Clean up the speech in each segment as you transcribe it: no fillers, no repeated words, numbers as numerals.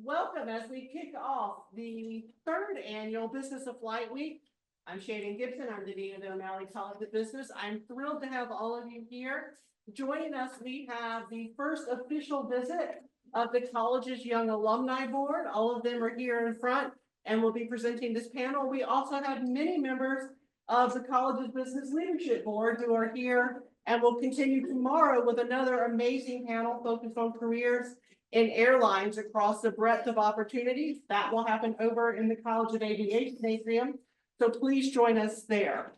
Welcome as we kick off the third annual Business of Flight Week. I'm Shannon Gibson. I'm the Dean of the O'Malley College of Business. I'm thrilled to have all of you here. Joining us, we have the first official visit of the college's Young Alumni Board. All of them are here in front and will be presenting this panel. We also have many members of the college's Business Leadership Board who are here and will continue tomorrow with another amazing panel focused on careers in airlines across the breadth of opportunities. That will happen over in the College of Aviation atrium. So please join us there.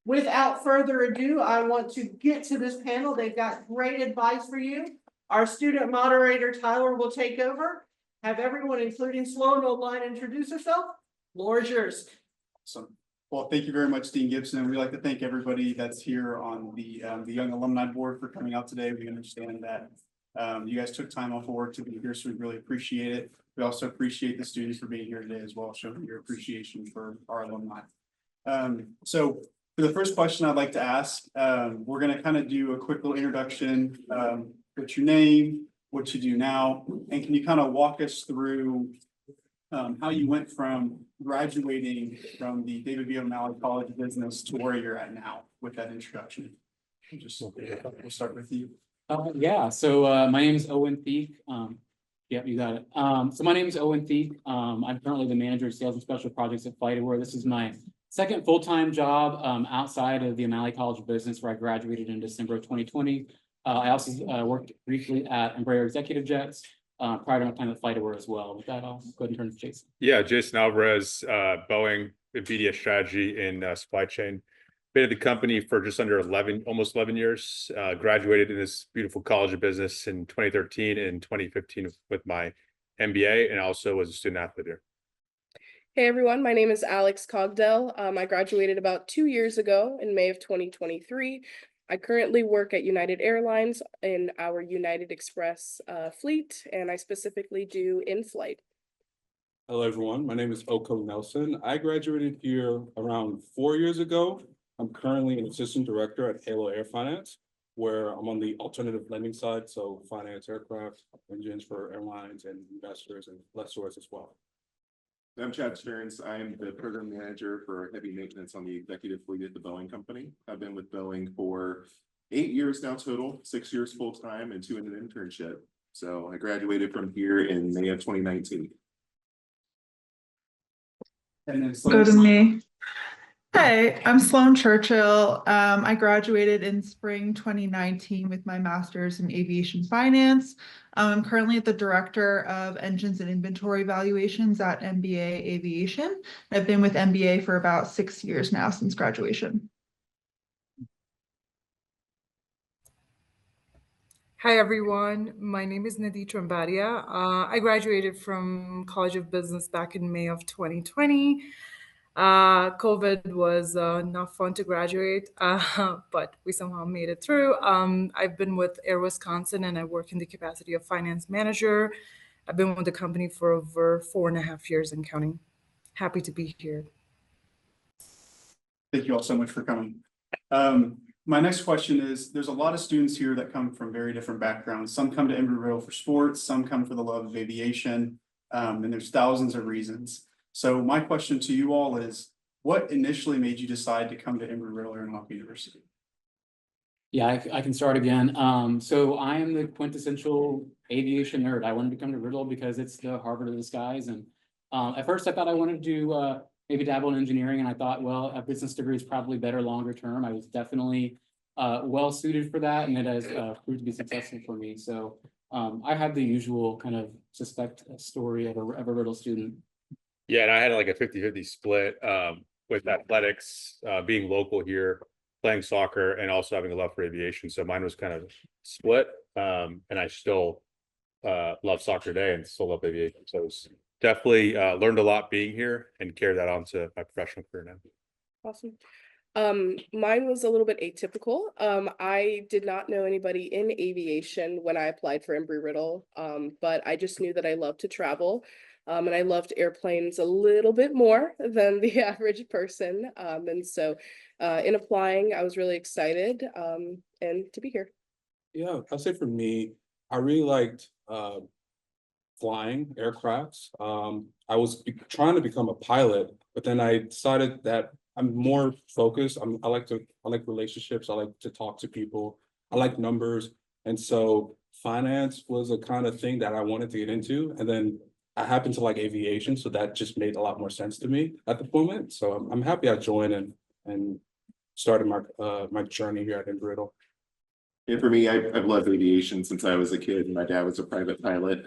Without further ado, I want to get to this panel. They've got great advice for you. Our student moderator, Tyler, will take over. Have everyone, including Sloan online, introduce herself. Floor is yours. Awesome. Well, thank you very much, Dean Gibson. We'd like to thank everybody that's here on the Young Alumni Board for coming out today. We understand that you guys took time off of work to be here, so we really appreciate it. We also appreciate the students for being here today as well, showing your appreciation for our alumni. So for the first question I'd like to ask, we're going to kind of do a quick little introduction. What's your name, what you do now, and can you kind of walk us through how you went from graduating from the David B. O'Malley College of Business to where you're at now with that introduction? We'll start with you. So my name is Owen Thieck. Yep, you got it. So my name is Owen Thieck. I'm currently the manager of sales and special projects at FlightAware. This is my second full-time job outside of the O'Malley College of Business, where I graduated in December of 2020. I also worked briefly at Embraer Executive Jets prior to my time at FlightAware as well. With that, I'll go ahead and turn to Jason. Yeah, Jason Alvarez, Boeing, BDS strategy in supply chain. Been at the company for just under almost 11 years. Graduated in this beautiful College of Business in 2013 and 2015 with my MBA, and also was a student athlete here. Hey everyone, my name is Alex Cogdell. I graduated about 2 years ago in May of 2023. I currently work at United Airlines in our United Express fleet, and I specifically do in-flight. Hello everyone, my name is Oko Nelson. I graduated here around 4 years ago. I'm currently an assistant director at Halo Air Finance, where I'm on the alternative lending side, so finance aircraft, engines for airlines and investors and lessors as well. I'm Chad Stearns. I'm the program manager for heavy maintenance on the executive fleet at the Boeing company. I've been with Boeing for 8 years now total, 6 years full-time and 2 in an internship. So I graduated from here in May of 2019. And then Go to me. Hey, I'm Sloan Churchill. I graduated in spring 2019 with my master's in aviation finance. I'm currently the director of engines and inventory valuations at MBA Aviation. I've been with MBA for about 6 years now since graduation. Hi everyone, my name is Nadi Trambadia. I graduated from College of Business back in May of 2020. COVID was not fun to graduate, but we somehow made it through. I've been with Air Wisconsin and I work in the capacity of finance manager. I've been with the company for over 4.5 years and counting. Happy to be here. Thank you all so much for coming. My next question is, there's a lot of students here that come from very different backgrounds. Some come to Embry-Riddle for sports, some come for the love of aviation, and there's thousands of reasons. So my question to you all is, what initially made you decide to come to Embry-Riddle Aeronautical University? Yeah, I can start again. So I am the quintessential aviation nerd. I wanted to come to Riddle because it's the Harvard of the skies. And at first I thought I wanted to do maybe dabble in engineering. And I thought, well, a business degree is probably better longer term. I was definitely well suited for that. And it has proved to be successful for me. So I had the usual kind of suspect story of a Riddle student. Yeah, and I had like a 50-50 split with athletics, being local here, playing soccer, and also having a love for aviation. So mine was kind of split, and I still love soccer today and still love aviation. So it was definitely learned a lot being here and carried that on to my professional career now. Awesome. Mine was a little bit atypical. I did not know anybody in aviation when I applied for Embry-Riddle, but I just knew that I loved to travel. And I loved airplanes a little bit more than the average person. And so in applying, I was really excited and to be here. Yeah, I'll say for me, I really liked flying aircrafts. I was trying to become a pilot, but then I decided that I'm more focused. I like relationships. I like to talk to people. I like numbers. And so finance was a kind of thing that I wanted to get into. And then I happen to like aviation, so that just made a lot more sense to me at the moment. So I'm happy I joined and started my journey here at Embry-Riddle. And for me, I've loved aviation since I was a kid. My dad was a private pilot,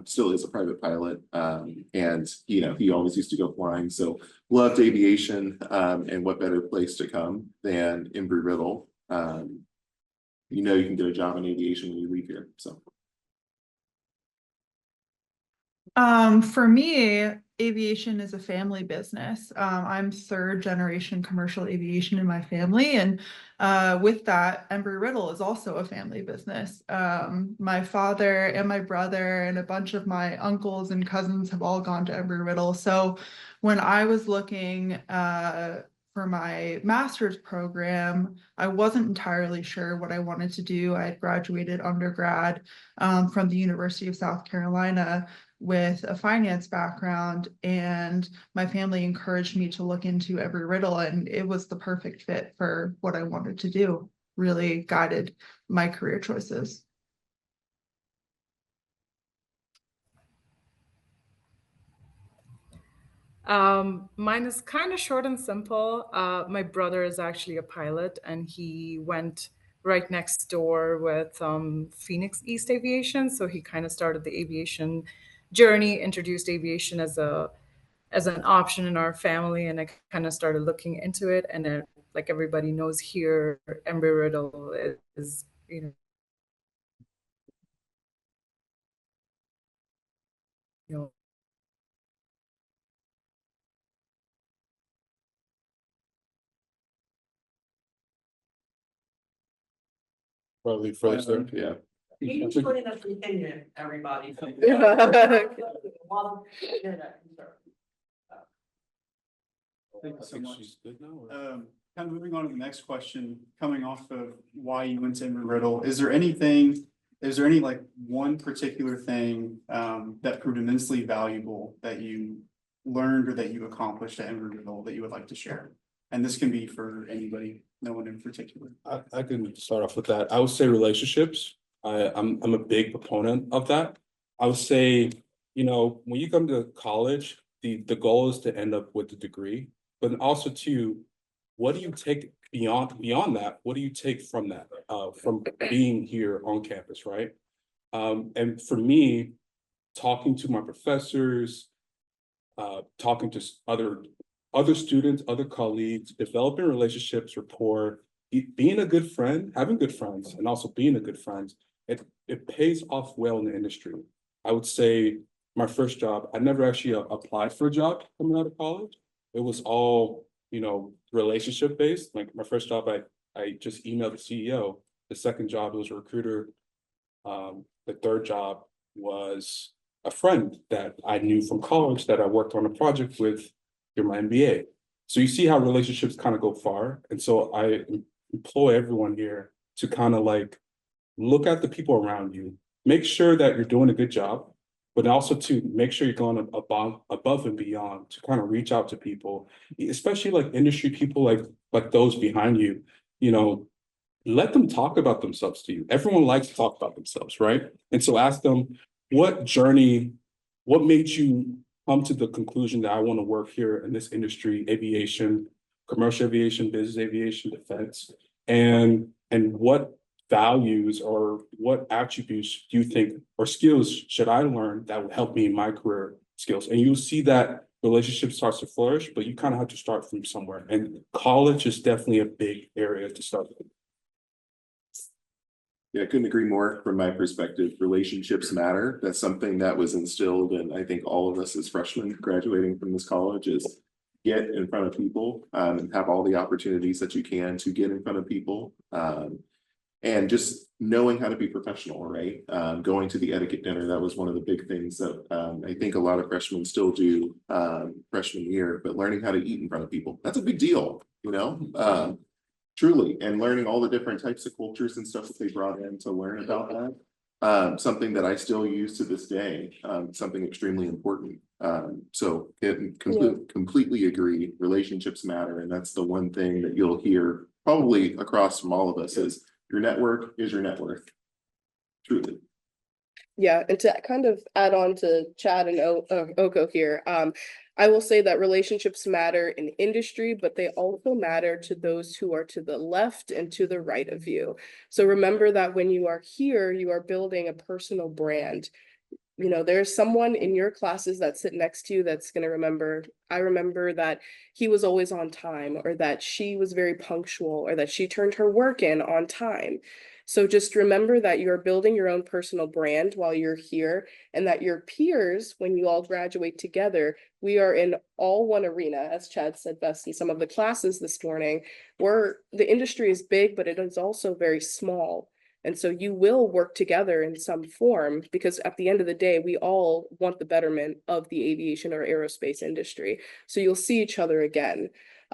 still is a private pilot. And you know, he always used to go flying. So loved aviation. And what better place to come than Embry-Riddle? You know, you can get a job in aviation when you leave here. So For me, aviation is a family business. I'm third generation commercial aviation in my family, and with that, Embry-Riddle is also a family business. My father and my brother and a bunch of my uncles and cousins have all gone to Embry-Riddle. So when I was looking for my master's program, I wasn't entirely sure what I wanted to do. I had graduated undergrad from the University of South Carolina with a finance background, and my family encouraged me to look into Embry-Riddle, and it was the perfect fit for what I wanted to do. Really guided my career choices. Mine is kind of short and simple. My brother is actually a pilot, and he went right next door with Phoenix East Aviation. So he kind of started the aviation journey, introduced aviation as an option in our family, and I kind of started looking into it. And then, like everybody knows here, Embry-Riddle is you know Probably first there. yeah. He's putting us in opinion, everybody. Thank you so I think much. she's good now, or- Kind of moving on to the next question, coming off of why you went to Embry-Riddle, is there any like one particular thing that proved immensely valuable that you learned or that you accomplished at Embry-Riddle that you would like to share? And this can be for anybody, no one in particular. I can start off with that. I would say relationships. I'm a big proponent of that. I would say, you know, when you come to college, the goal is to end up with a degree, but also too, what do you take beyond that? What do you take from that, from being here on campus, right? And for me, talking to my professors, talking to other students, other colleagues, developing relationships, rapport, being a good friend, having good friends, and also being a good friend, it pays off well in the industry. I would say my first job, I never actually applied for a job coming out of college. It was all, you know, relationship based. Like my first job, I just emailed the CEO. The second job was a recruiter. The third job was a friend that I knew from college that I worked on a project with through my MBA. So you see how relationships kind of go far. And so I employ everyone here to kind of like look at the people around you, make sure that you're doing a good job, but also to make sure you're going above and beyond to kind of reach out to people, especially like industry people like those behind you, you know, let them talk about themselves to you. Everyone likes to talk about themselves, right? And so ask them, what made you come to the conclusion that I want to work here in this industry, aviation, commercial aviation, business aviation, defense, and what values or what attributes do you think or skills should I learn that will help me in my career skills? And you'll see that relationship starts to flourish, but you kind of have to start from somewhere. And college is definitely a big area to start with. Yeah, I couldn't agree more from my perspective. Relationships matter. That's something that was instilled in, I think, all of us as freshmen graduating from this college is get in front of people and have all the opportunities that you can to get in front of people. And just knowing how to be professional, right? Going to the etiquette dinner, that was one of the big things that I think a lot of freshmen still do freshman year, but learning how to eat in front of people, that's a big deal, you know? Truly, and learning all the different types of cultures and stuff that they brought in to learn about that. something that I still use to this day, something extremely important. So it completely agree, relationships matter, and that's the one thing that you'll hear probably across from all of us is your network is your net worth. Truly. Yeah, and to kind of add on to Chad and Oko here, I will say that relationships matter in industry, but they also matter to those who are to the left and to the right of you. So remember that when you are here, you are building a personal brand. You know, there's someone in your classes that sit next to you that's going to remember, I remember that he was always on time, or that she was very punctual, or that she turned her work in on time. So just remember that you're building your own personal brand while you're here, and that your peers, when you all graduate together, we are in all one arena, as Chad said best in some of the classes this morning, where the industry is big, but it is also very small. And so you will work together in some form, because at the end of the day, we all want the betterment of the aviation or aerospace industry. So you'll see each other again.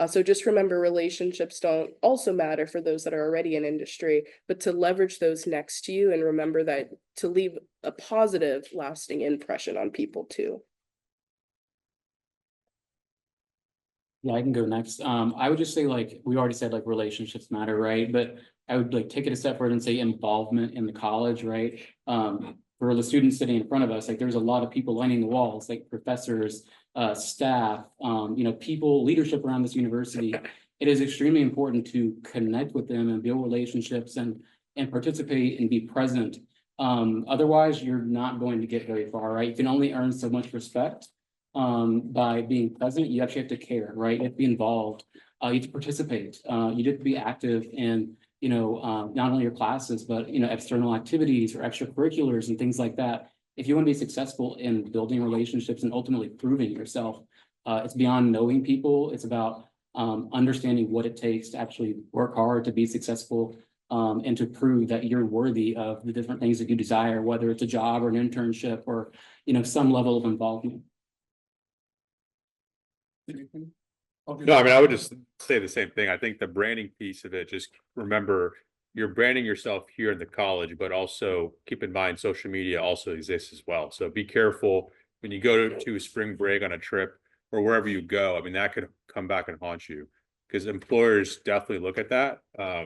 So just remember, relationships don't also matter for those that are already in industry, but to leverage those next to you, and remember that to leave a positive, lasting impression on people too. Yeah, I can go next. I would just say, like, we already said, like, relationships matter, right? But I would like take it a step further and say involvement in the college, right? For the students sitting in front of us, like, there's a lot of people lining the walls, like professors, staff, people, leadership around this university. It is extremely important to connect with them and build relationships and participate and be present. Otherwise, you're not going to get very far, right? You can only earn so much respect by being present. You actually have to care, right? You have to be involved. You have to participate. You have to be active in, not only your classes, but, external activities or extracurriculars and things like that. If you want to be successful in building relationships and ultimately proving yourself, it's beyond knowing people. It's about understanding what it takes to actually work hard to be successful, and to prove that you're worthy of the different things that you desire, whether it's a job or an internship or, some level of involvement. No, I mean, I would just say the same thing. I think the branding piece of it, just remember you're branding yourself here in the college, but also keep in mind social media also exists as well. So be careful when you go to a spring break on a trip or wherever you go. I mean, that could come back and haunt you, because employers definitely look at that.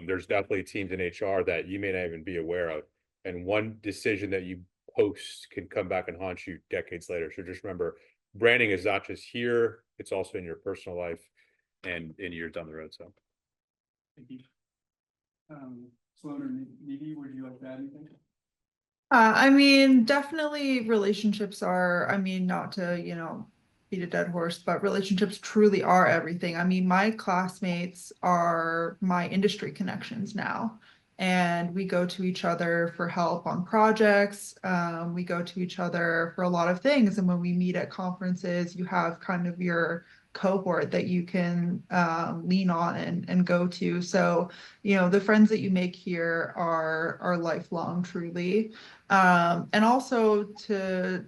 There's definitely teams in HR that you may not even be aware of. And one decision that you post can come back and haunt you decades later. So just remember, branding is not just here, it's also in your personal life and in years down the road. So Thank you. Sloan or Nidhi, would you like to add anything? I mean, definitely relationships are, not to, beat a dead horse, but relationships truly are everything. I mean, my classmates are my industry connections now. And we go to each other for help on projects. We go to each other for a lot of things. And when we meet at conferences, you have kind of your cohort that you can lean on and go to. So, the friends that you make here are lifelong, truly. And also to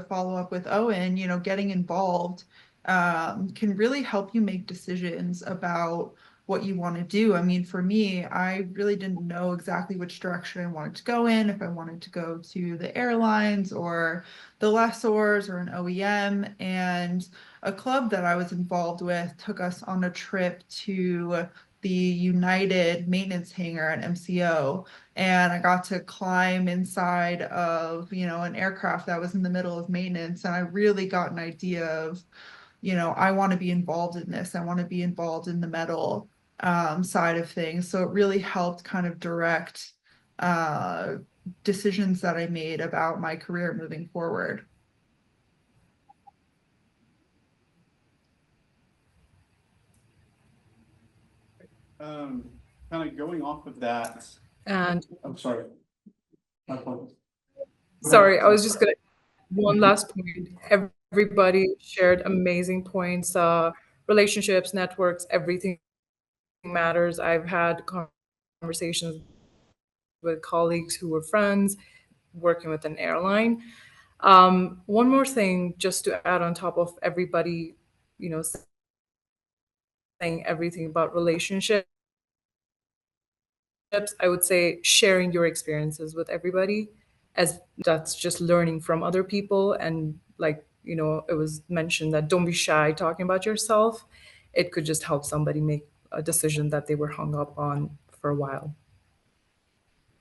follow up with Owen, getting involved can really help you make decisions about what you want to do. I mean, for me, I really didn't know exactly which direction I wanted to go in, if I wanted to go to the airlines or the lessors or an OEM. And a club that I was involved with took us on a trip to the United maintenance hangar at MCO. And I got to climb inside of, an aircraft that was in the middle of maintenance. And I really got an idea of, I want to be involved in this. I want to be involved in the metal side of things. So it really helped kind of direct decisions that I made about my career moving forward. Kind of going off of that. And I'm sorry. My apologies. sorry, I was just gonna, one last point. Everybody shared amazing points, relationships, networks, everything matters. I've had conversations with colleagues who were friends working with an airline. One more thing, just to add on top of everybody, saying everything about relationships, I would say sharing your experiences with everybody. as that's just learning from other people. And like, it was mentioned that don't be shy talking about yourself. It could just help somebody make a decision that they were hung up on for a while.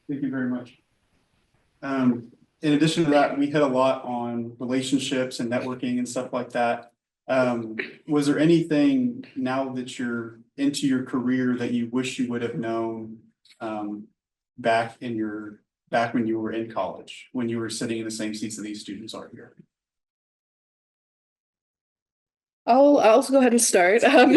Thank you very much. In addition to that, we hit a lot on relationships and networking and stuff like that. Was there anything now that you're into your career that you wish you would have known back when you were in college, when you were sitting in the same seats that these students are here? I'll also go ahead and start. I'll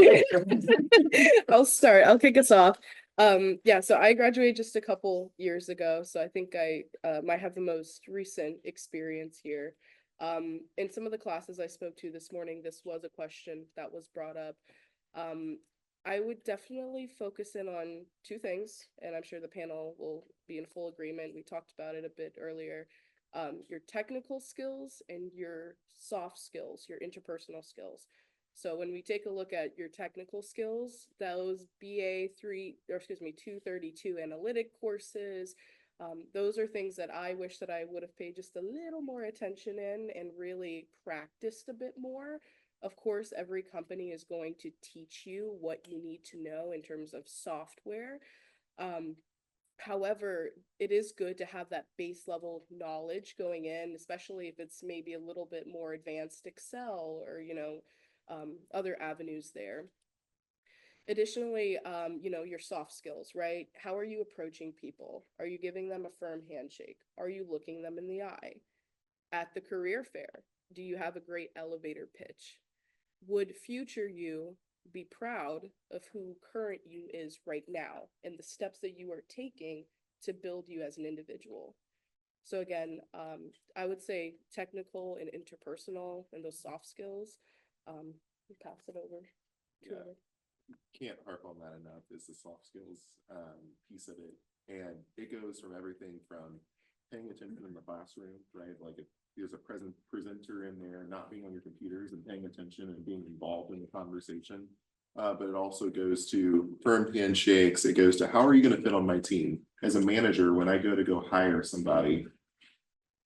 kick us off. Yeah, so I graduated just a couple years ago, so I think I might have the most recent experience here. In some of the classes I spoke to this morning, this was a question that was brought up. I would definitely focus in on two things, and I'm sure the panel will be in full agreement. We talked about it a bit earlier. Your technical skills and your soft skills, your interpersonal skills. So when we take a look at your technical skills, those 232 analytic courses, those are things that I wish that I would have paid just a little more attention in and really practiced a bit more. Of course, every company is going to teach you what you need to know in terms of software. However, it is good to have that base level knowledge going in, especially if it's maybe a little bit more advanced Excel or, other avenues there. Additionally, your soft skills, right? How are you approaching people? Are you giving them a firm handshake? Are you looking them in the eye? At the career fair, do you have a great elevator pitch? Would future you be proud of who current you is right now and the steps that you are taking to build you as an individual? So again, I would say technical and interpersonal and those soft skills. Pass it over to Yeah. Can't harp on that enough, is the soft skills piece of it. And it goes from everything from paying attention in the classroom, right? Like if there's a presenter in there, not being on your computers and paying attention and being involved in the conversation. But it also goes to firm handshakes. It goes to how are you going to fit on my team? As a manager, when I go hire somebody,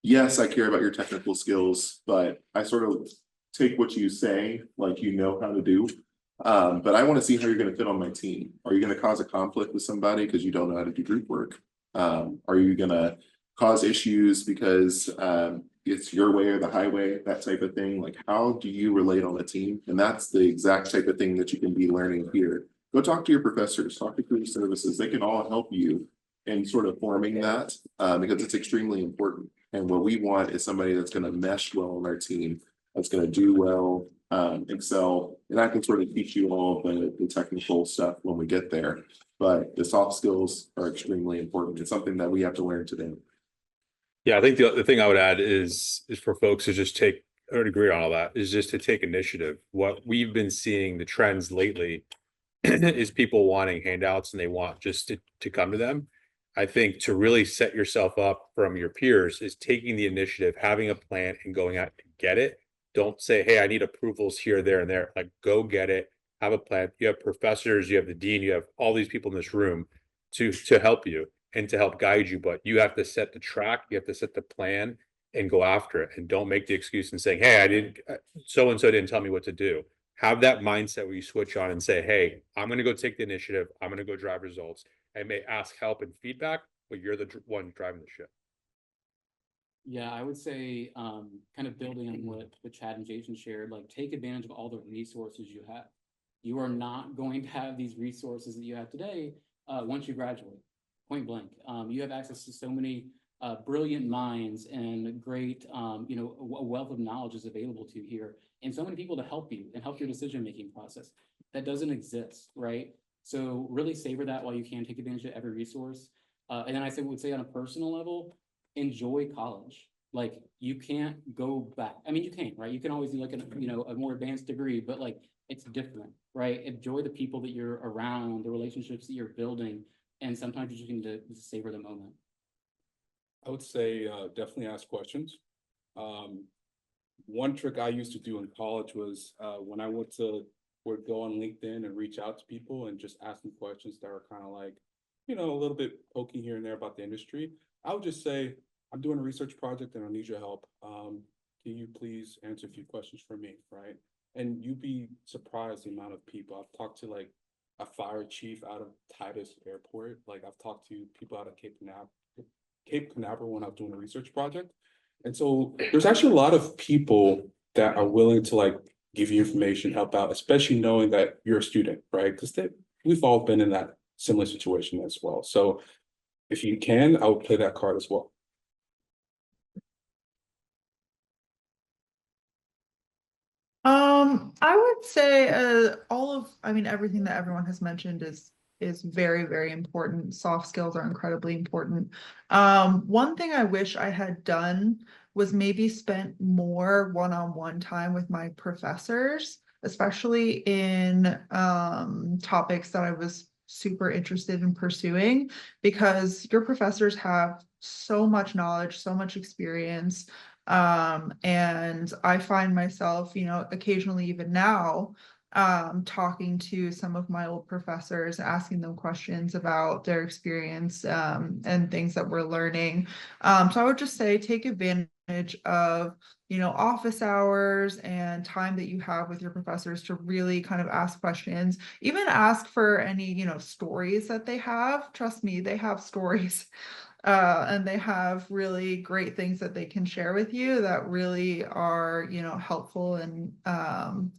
yes, I care about your technical skills, but I sort of take what you say like you know how to do. But I want to see how you're going to fit on my team. Are you going to cause a conflict with somebody because you don't know how to do group work? Are you going to cause issues because it's your way or the highway, that type of thing? Like, how do you relate on a team? And that's the exact type of thing that you can be learning here. Go talk to your professors, talk to career services. They can all help you in sort of forming that because it's extremely important. And what we want is somebody that's going to mesh well on our team, that's going to do well, excel, and I can sort of teach you all the technical stuff when we get there. But the soft skills are extremely important. It's something that we have to learn today. Yeah, I think the thing I would add is for folks to just take, I would agree on all that, is just to take initiative. What we've been seeing, the trends lately is people wanting handouts and they want just to come to them. I think to really set yourself up from your peers is taking the initiative, having a plan and going out to get it. Don't say, hey, I need approvals here, there, and there. Like, go get it, have a plan. You have professors, you have the dean, you have all these people in this room to help you and to help guide you, but you have to set the track, you have to set the plan and go after it. And don't make the excuse and saying, hey, I didn't, so and so didn't tell me what to do. Have that mindset where you switch on and say, hey, I'm going to go take the initiative. I'm going to go drive results. I may ask help and feedback, but you're the one driving the ship. Yeah, I would say, kind of building on what Chad and Jason shared, like take advantage of all the resources you have. You are not going to have these resources that you have today once you graduate, point blank. You have access to so many brilliant minds and great, a wealth of knowledge is available to you here, and so many people to help you and help your decision-making process. That doesn't exist, right? So really savor that while you can. Take advantage of every resource. And then would say on a personal level, enjoy college. Like, you can't go back. I mean, you can, right? You can always do like a more advanced degree, but like it's different, right? Enjoy the people that you're around, the relationships that you're building, and sometimes you can just savor the moment. I would say definitely ask questions. One trick I used to do in college was when I would go on LinkedIn and reach out to people and just ask them questions that were kind of like, a little bit poking here and there about the industry. I would just say, I'm doing a research project and I need your help. Can you please answer a few questions for me, right? And you'd be surprised the amount of people. I've talked to like a fire chief out of Titus Airport. Like I've talked to people out of Cape Canaveral when I was doing a research project. And so there's actually a lot of people that are willing to like give you information, help out, especially knowing that you're a student, right? Because we've all been in that similar situation as well. So if you can, I would play that card as well. I would say I mean, everything that everyone has mentioned is very, very important. Soft skills are incredibly important. One thing I wish I had done was maybe spent more one-on-one time with my professors, especially in topics that I was super interested in pursuing, because your professors have so much knowledge, so much experience. And I find myself, occasionally even now, talking to some of my old professors, asking them questions about their experience, and things that we're learning. So I would just say take advantage of, office hours and time that you have with your professors to really kind of ask questions, even ask for any, stories that they have. Trust me, they have stories. And they have really great things that they can share with you that really are, helpful, and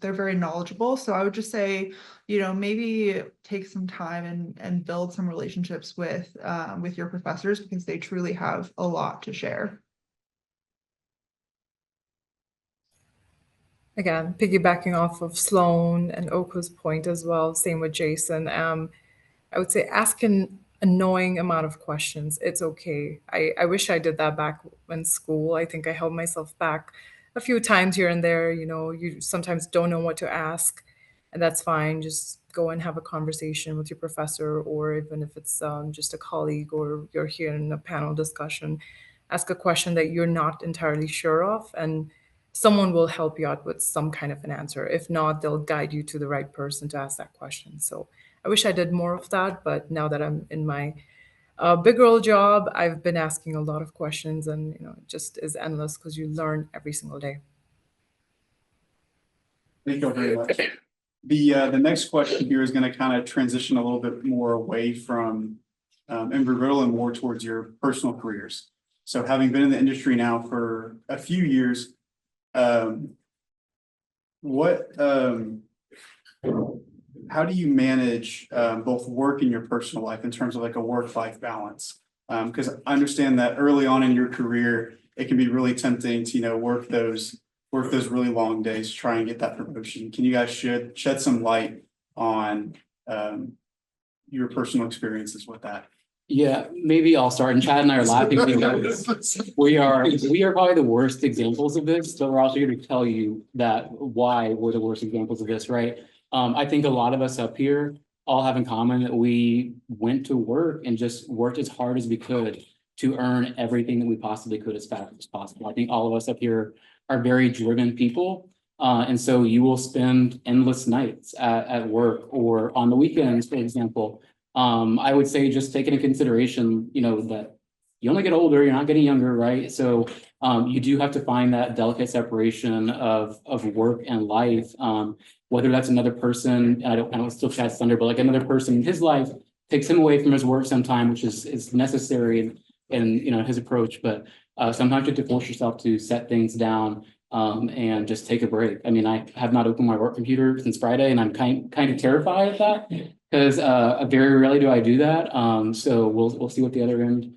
they're very knowledgeable. So I would just say, maybe take some time and build some relationships with your professors, because they truly have a lot to share. Again, piggybacking off of Sloan and Oko's point as well, same with Jason. I would say ask an annoying amount of questions. It's okay. I wish I did that back in school. I think I held myself back a few times here and there. You sometimes don't know what to ask, and that's fine. Just go and have a conversation with your professor, or even if it's just a colleague or you're here in a panel discussion, ask a question that you're not entirely sure of, and someone will help you out with some kind of an answer. If not, they'll guide you to the right person to ask that question. So I wish I did more of that, but now that I'm in my big girl job, I've been asking a lot of questions, and it just is endless because you learn every single day. Thank you very much. The next question here is going to kind of transition a little bit more away from Embry-Riddle and more towards your personal careers. So having been in the industry now for a few years, how do you manage both work and your personal life in terms of like a work-life balance? Because I understand that early on in your career, it can be really tempting to, work those really long days to try and get that promotion. Can you guys shed some light on your personal experiences with that? Yeah, maybe I'll start, and Chad and I are laughing because we are probably the worst examples of this, but we're also here to tell you that why we're the worst examples of this, right? I think a lot of us up here all have in common that we went to work and just worked as hard as we could to earn everything that we possibly could as fast as possible. I think all of us up here are very driven people. And so you will spend endless nights at work or on the weekends, for example. I would say just take into consideration, that you only get older, you're not getting younger, right? So you do have to find that delicate separation of work and life. Whether that's another person, I don't still Chad's thunder, but like another person in his life takes him away from his work sometime, which is necessary in his approach. But sometimes you have to force yourself to set things down and just take a break. I mean, I have not opened my work computer since Friday, and I'm kind of terrified of that because very rarely do I do that. So we'll see what the other end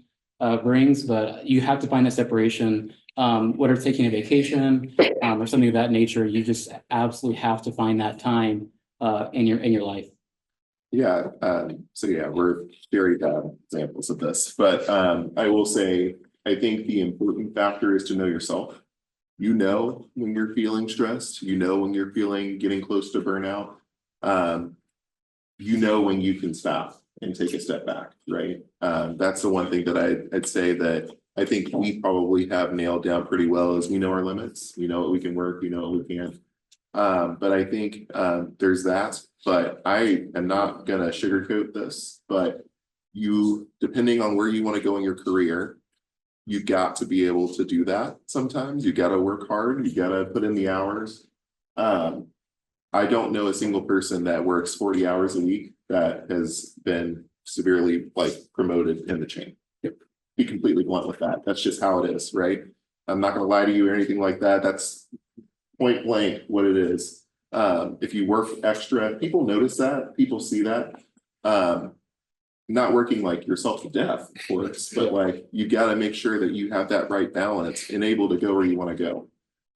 brings, but you have to find that separation. Whether it's taking a vacation or something of that nature, you just absolutely have to find that time in your life. Yeah, so yeah, we're very bad examples of this, but I will say, I think the important factor is to know yourself. When you're feeling stressed, when you're getting close to burnout, when you can stop and take a step back, right? That's the one thing that I'd say that I think we probably have nailed down pretty well is we know our limits, we know what we can work, we know what we can't. But I think there's that, but I am not gonna sugarcoat this, but depending on where you want to go in your career, you got to be able to do that sometimes. You gotta work hard, you gotta put in the hours. I don't know a single person that works 40 hours a week that has been severely like promoted in the chain. Be completely blunt with that. That's just how it is, right? I'm not gonna lie to you or anything like that. That's point blank what it is. If you work extra, people notice that, people see that. Not working like yourself to death, of course, but like you gotta make sure that you have that right balance and able to go where you want to go.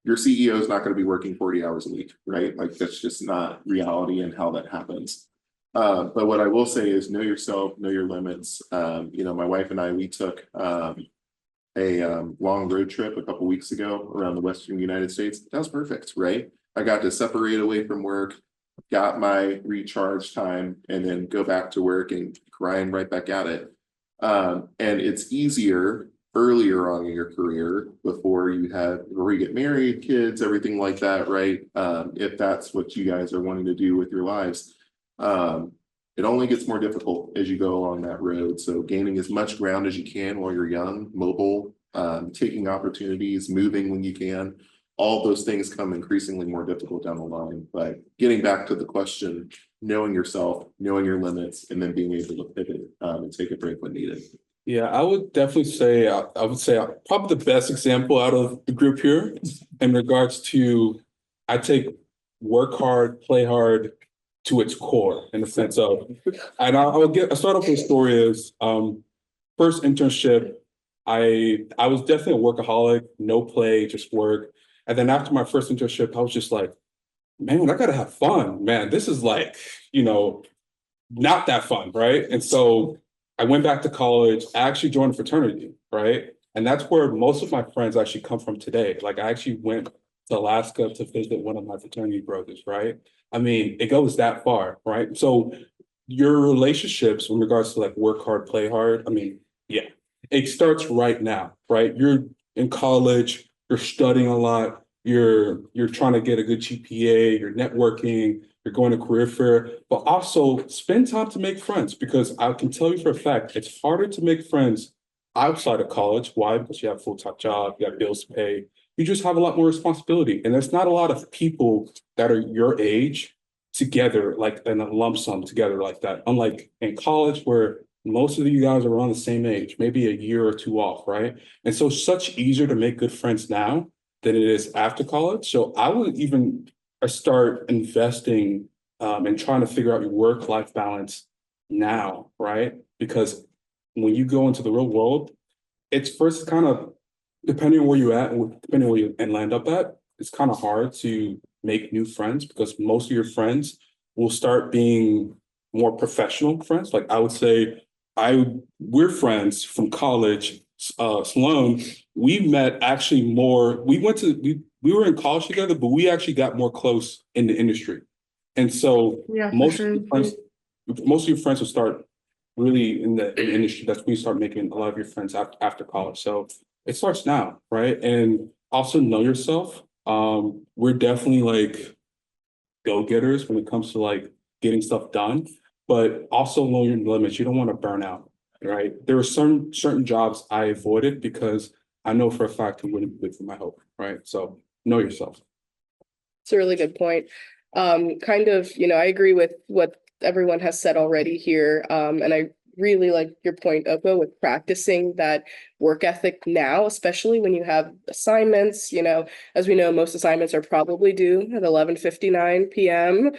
Your CEO is not going to be working 40 hours a week, right? Like that's just not reality and how that happens. But what I will say is know yourself, know your limits. You know, my wife and I, we took a long road trip a couple weeks ago around the Western United States. That was perfect, right? I got to separate away from work, got my recharge time, and then go back to work and grind right back at it. And it's easier earlier on in your career before you get married, kids, everything like that, right? If that's what you guys are wanting to do with your lives. It only gets more difficult as you go along that road. So gaining as much ground as you can while you're young, mobile, taking opportunities, moving when you can, all those things come increasingly more difficult down the line. But getting back to the question, knowing yourself, knowing your limits, and then being able to pivot and take a break when needed. Yeah, I would definitely say, I would say probably the best example out of the group here in regards to, I take work hard, play hard to its core in the sense of, and I'll start off with a story is, first internship, I was definitely a workaholic, no play, just work. And then after my first internship, I was just like, man, I gotta have fun, man. This is like, you know, not that fun, right? And so I went back to college. I actually joined a fraternity, right? And that's where most of my friends actually come from today. Like I actually went to Alaska to visit one of my fraternity brothers, right? I mean, it goes that far, right? So your relationships in regards to like work hard, play hard, I mean, yeah, it starts right now, right? You're in college, you're studying a lot, you're trying to get a good GPA, you're networking, you're going to career fair, but also spend time to make friends because I can tell you for a fact, it's harder to make friends outside of college. Why? Because you have a full-time job, you have bills to pay, you just have a lot more responsibility. And there's not a lot of people that are your age together, like in a lump sum together like that. Unlike in college where most of you guys are around the same age, maybe a year or two off, right? And so it's such easier to make good friends now than it is after college. So I would even start investing and trying to figure out your work-life balance now, right? Because when you go into the real world, it's first kind of, depending on where you're at and depending on where you and land up at, it's kind of hard to make new friends because most of your friends will start being more professional friends. Like I would say, we're friends from college. Sloan, we met actually more. We were in college together, but we actually got more close in the industry. And so Yeah, for most sure. most of your friends will start really in the industry. That's when you start making a lot of your friends after college. So it starts now, right? And also know yourself. We're definitely like go-getters when it comes to like getting stuff done, but also know your limits. You don't want to burn out, right? There are certain jobs I avoided because I know for a fact it wouldn't be good for my health, right? So know yourself. It's a really good point. Kind of, you know, I agree with what everyone has said already here. And I really like your point, Oko, with practicing that work ethic now, especially when you have assignments. You know, as we know, most assignments are probably due at 11:59 p.m.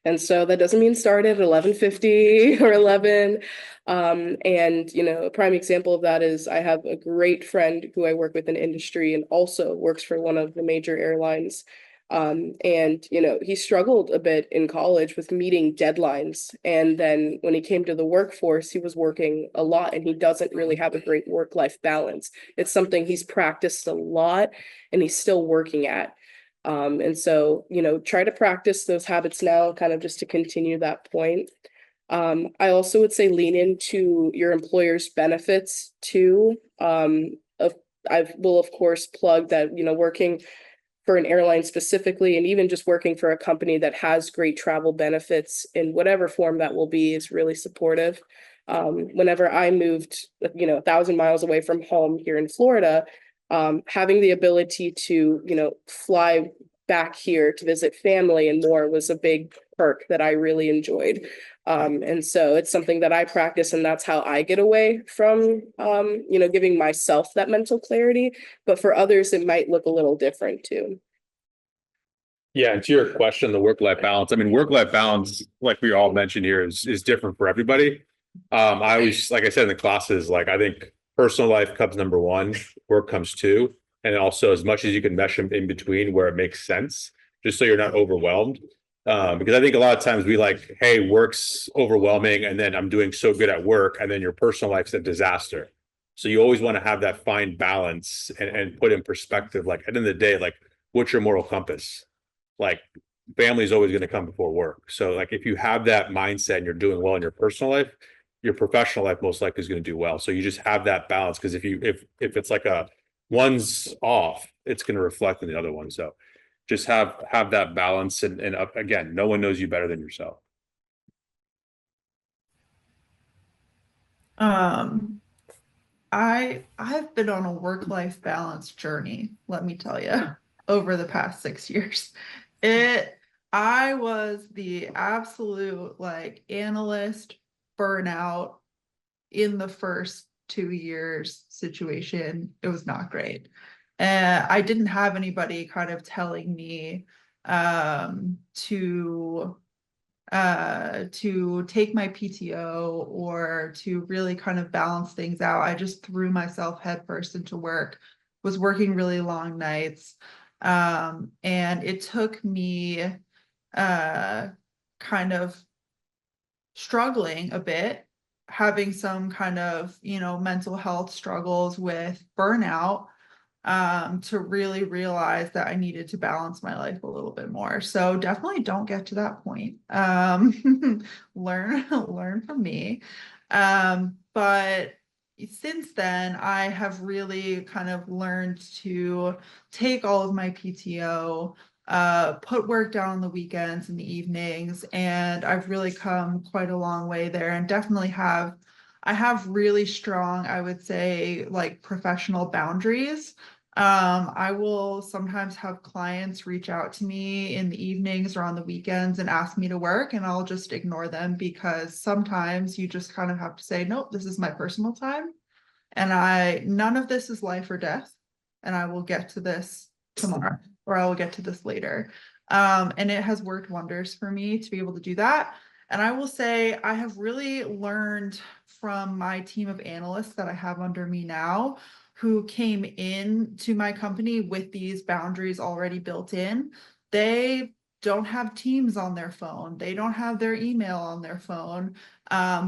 And so that doesn't mean start at 11:50 or 11. And, you know, a prime example of that is I have a great friend who I work with in industry and also works for one of the major airlines. And, you know, he struggled a bit in college with meeting deadlines. And then when he came to the workforce, he was working a lot and he doesn't really have a great work-life balance. It's something he's practiced a lot and he's still working at. And so, you know, try to practice those habits now, kind of just to continue that point. I also would say lean into your employer's benefits too. I will, of course, plug that, you know, working for an airline specifically, and even just working for a company that has great travel benefits in whatever form that will be is really supportive. Whenever I moved, 1,000 miles away from home here in Florida, having the ability to, fly back here to visit family and more was a big perk that I really enjoyed. And so it's something that I practice, and that's how I get away from, giving myself that mental clarity. But for others, it might look a little different too. Yeah, and to your question, the work-life balance, I mean, work-life balance, like we all mentioned here, is different for everybody. I always, like I said in the classes, like I think personal life comes number one, work comes two. And also as much as you can mesh them in between where it makes sense, just so you're not overwhelmed. Because I think a lot of times we like, hey, work's overwhelming, and then I'm doing so good at work, and then your personal life's a disaster. So you always want to have that fine balance and put in perspective, like at the end of the day, like what's your moral compass? Like family is always going to come before work. So like if you have that mindset and you're doing well in your personal life, your professional life most likely is going to do well. So you just have that balance, because if it's like a one's off, it's going to reflect in the other one. So just have that balance, and again, no one knows you better than yourself. I've been on a work-life balance journey, let me tell you, over the past 6 years. I was the absolute like analyst burnout in the first 2 years situation. It was not great. And I didn't have anybody kind of telling me to take my PTO or to really kind of balance things out. I just threw myself headfirst into work, was working really long nights. And it took me kind of struggling a bit, having some kind of, mental health struggles with burnout, to really realize that I needed to balance my life a little bit more. So definitely don't get to that point. Learn from me. But since then, I have really kind of learned to take all of my PTO, put work down on the weekends and the evenings, and I've really come quite a long way there, and definitely I have really strong, I would say, like professional boundaries. I will sometimes have clients reach out to me in the evenings or on the weekends and ask me to work, and I'll just ignore them, because sometimes you just kind of have to say, nope, this is my personal time. And none of this is life or death. And I will get to this tomorrow, or I will get to this later. And it has worked wonders for me to be able to do that. And I will say I have really learned from my team of analysts that I have under me now, who came in to my company with these boundaries already built in. They don't have Teams on their phone. They don't have their email on their phone.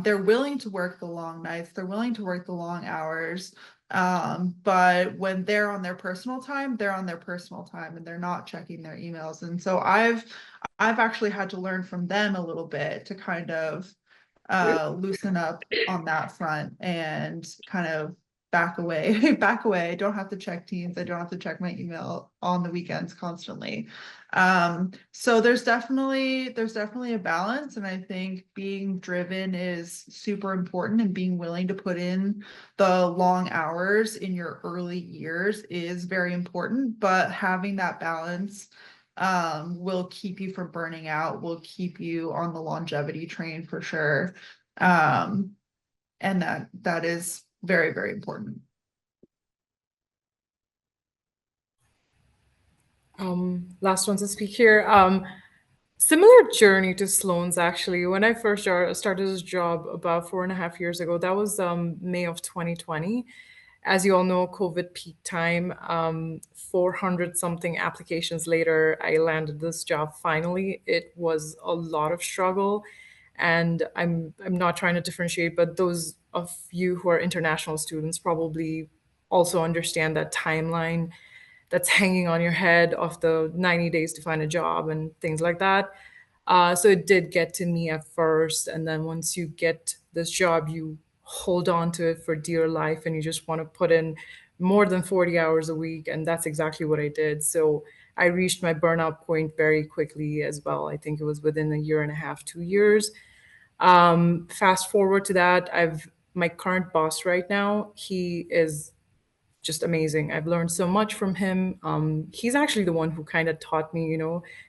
They're willing to work the long nights. They're willing to work the long hours. But when they're on their personal time, they're on their personal time, and they're not checking their emails. And so I've actually had to learn from them a little bit to kind of loosen up on that front and kind of back away. I don't have to check Teams. I don't have to check my email on the weekends constantly. So there's definitely a balance, and I think being driven is super important, and being willing to put in the long hours in your early years is very important, but having that balance will keep you from burning out, will keep you on the longevity train for sure. And that is very, very important. Last one to speak here. Similar journey to Sloan's actually. When I first started this job about 4.5 years ago, that was May of 2020. As you all know, COVID peak time. 400 something applications later, I landed this job finally. It was a lot of struggle, and I'm not trying to differentiate, but those of you who are international students probably also understand that timeline that's hanging on your head of the 90 days to find a job and things like that. So it did get to me at first. And then once you get this job, you hold on to it for dear life, and you just want to put in more than 40 hours a week. And that's exactly what I did. So I reached my burnout point very quickly as well. I think it was within a year and a half, 2 years. Fast forward to that, my current boss right now, he is just amazing. I've learned so much from him. He's actually the one who kind of taught me,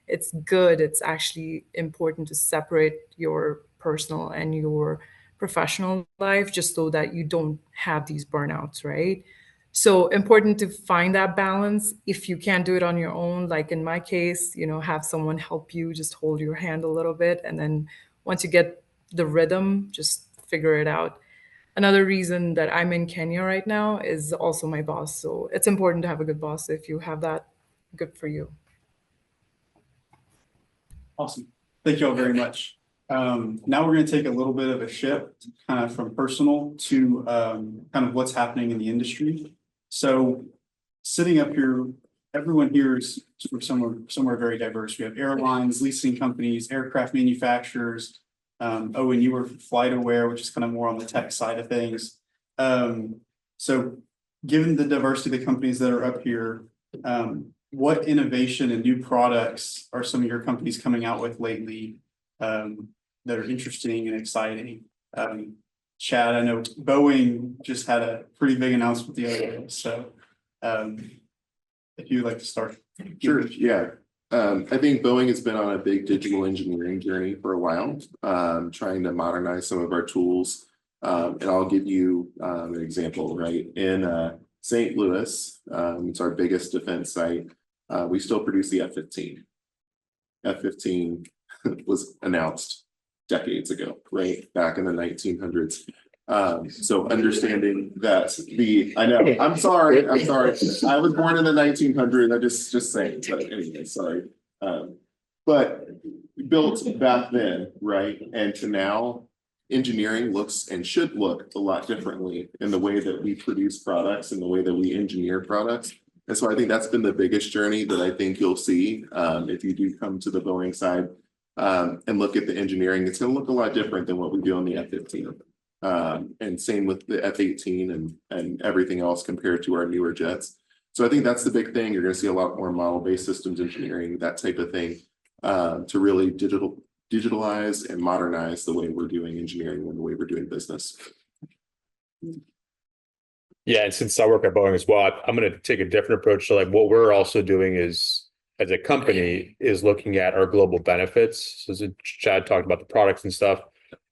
it's actually important to separate your personal and your professional life just so that you don't have these burnouts, right? So important to find that balance. If you can't do it on your own, like in my case, have someone help you, just hold your hand a little bit. And then once you get the rhythm, just figure it out. Another reason that I'm in Kenya right now is also my boss. So it's important to have a good boss. If you have that, good for you. Awesome. Thank you all very much. Now we're going to take a little bit of a shift kind of from personal to kind of what's happening in the industry. So sitting up here, everyone here is sort of somewhere very diverse. We have airlines, leasing companies, aircraft manufacturers. And you were FlightAware, which is kind of more on the tech side of things. So given the diversity of the companies that are up here, what innovation and new products are some of your companies coming out with lately that are interesting and exciting? Chad, I know Boeing just had a pretty big announcement the other day. So if you'd like to start. Sure, yeah. I think Boeing has been on a big digital engineering journey for a while, trying to modernize some of our tools. And I'll give you an example, right? In St. Louis, it's our biggest defense site. We still produce the F-15. F-15 was announced decades ago, right? Back in the 1900s. So understanding that I know, I'm sorry. I was born in the 1900s. I just saying, but anyway, sorry. But built back then, right? And to now, engineering looks and should look a lot differently in the way that we produce products and the way that we engineer products. And so I think that's been the biggest journey that I think you'll see if you do come to the Boeing side and look at the engineering. It's going to look a lot different than what we do on the F-15. And same with the F-18 and everything else compared to our newer jets. So I think that's the big thing. You're going to see a lot more model-based systems engineering, that type of thing, to really digitalize and modernize the way we're doing engineering and the way we're doing business. Yeah, and since I work at Boeing as well, I'm going to take a different approach. So like what we're also doing is, as a company, is looking at our global benefits. So Chad talked about the products and stuff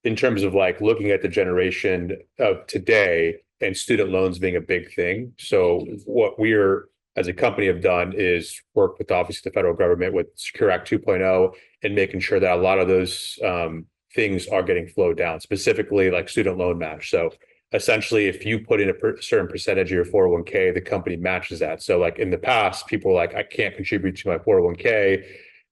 in terms of like looking at the generation of today and student loans being a big thing. So what we're as a company have done is work with obviously the federal government with Secure Act 2.0 and making sure that a lot of those things are getting flowed down, specifically like student loan match. So essentially, if you put in a certain percentage of your 401k, the company matches that. So like in the past, people were like, I can't contribute to my 401k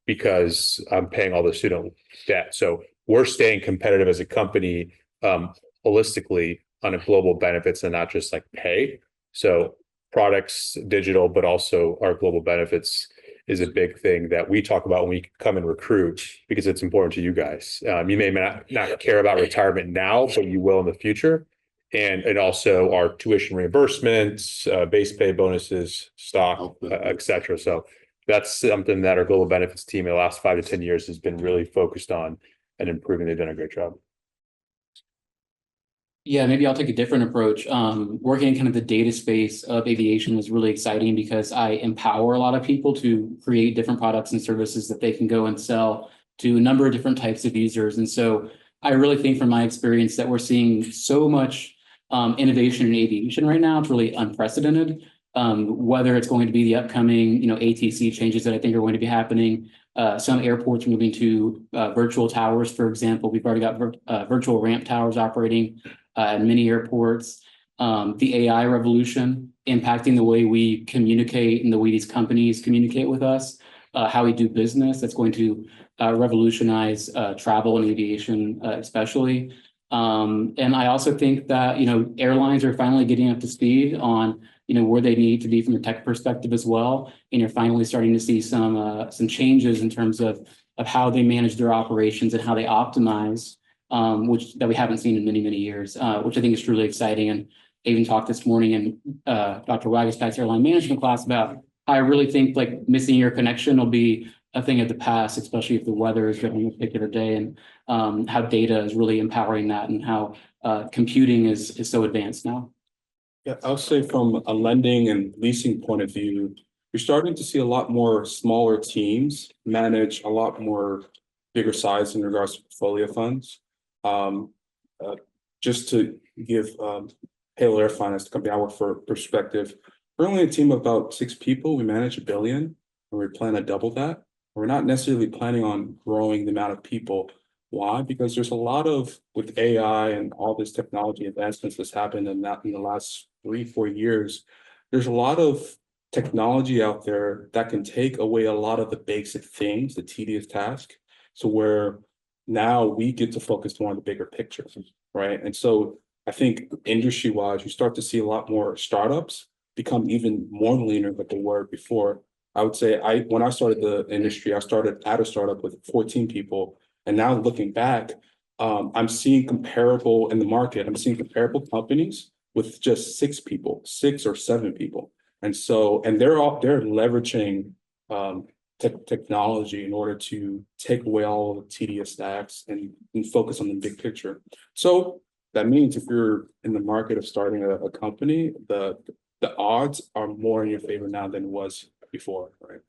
because I'm paying all the student debt. So we're staying competitive as a company holistically on a global benefits and not just like pay. So products, digital, but also our global benefits is a big thing that we talk about when we come and recruit because it's important to you guys. You may not care about retirement now, but you will in the future. And also our tuition reimbursements, base pay bonuses, stock, et cetera. So that's something that our global benefits team in the last 5 to 10 years has been really focused on and improving. They've done a great job. Yeah, maybe I'll take a different approach. Working in kind of the data space of aviation was really exciting because I empower a lot of people to create different products and services that they can go and sell to a number of different types of users. And so I really think from my experience that we're seeing so much innovation in aviation right now. It's really unprecedented. Whether it's going to be the upcoming, ATC changes that I think are going to be happening. Some airports moving to virtual towers, for example. We've already got virtual ramp towers operating at many airports. The AI revolution impacting the way we communicate and the way these companies communicate with us, how we do business. That's going to revolutionize travel and aviation, especially. And I also think that, airlines are finally getting up to speed on, where they need to be from a tech perspective as well. And you're finally starting to see some changes in terms of how they manage their operations and how they optimize, which that we haven't seen in many, many years, which I think is truly exciting. And I even talked this morning in Dr. Wagaspack's airline management class about how I really think like missing your connection will be a thing of the past, especially if the weather is during a particular day, and how data is really empowering that, and how computing is so advanced now. Yeah, I'll say from a lending and leasing point of view, you're starting to see a lot more smaller teams manage a lot more bigger size in regards to portfolio funds. Um, just to give Halo Air Finance, the company I work for, perspective, we're only a team of about 6 people. We manage $1 billion, and we plan to double that. We're not necessarily planning on growing the amount of people. Why? Because there's a lot of, with AI and all this technology advancements that's happened in the last 3-4 years, there's a lot of technology out there that can take away a lot of the basic things, the tedious task. So where now we get to focus more on the bigger picture, right? And so I think industry-wise, you start to see a lot more startups become even more leaner than they were before. I would say when I started the industry, I started at a startup with 14 people. And now looking back, I'm seeing comparable in the market. I'm seeing comparable companies with just 6 people, 6 or 7 people. And so, and they're leveraging technology in order to take away all the tedious tasks and focus on the big picture. So that means if you're in the market of starting a company, the odds are more in your favor now than it was before, right?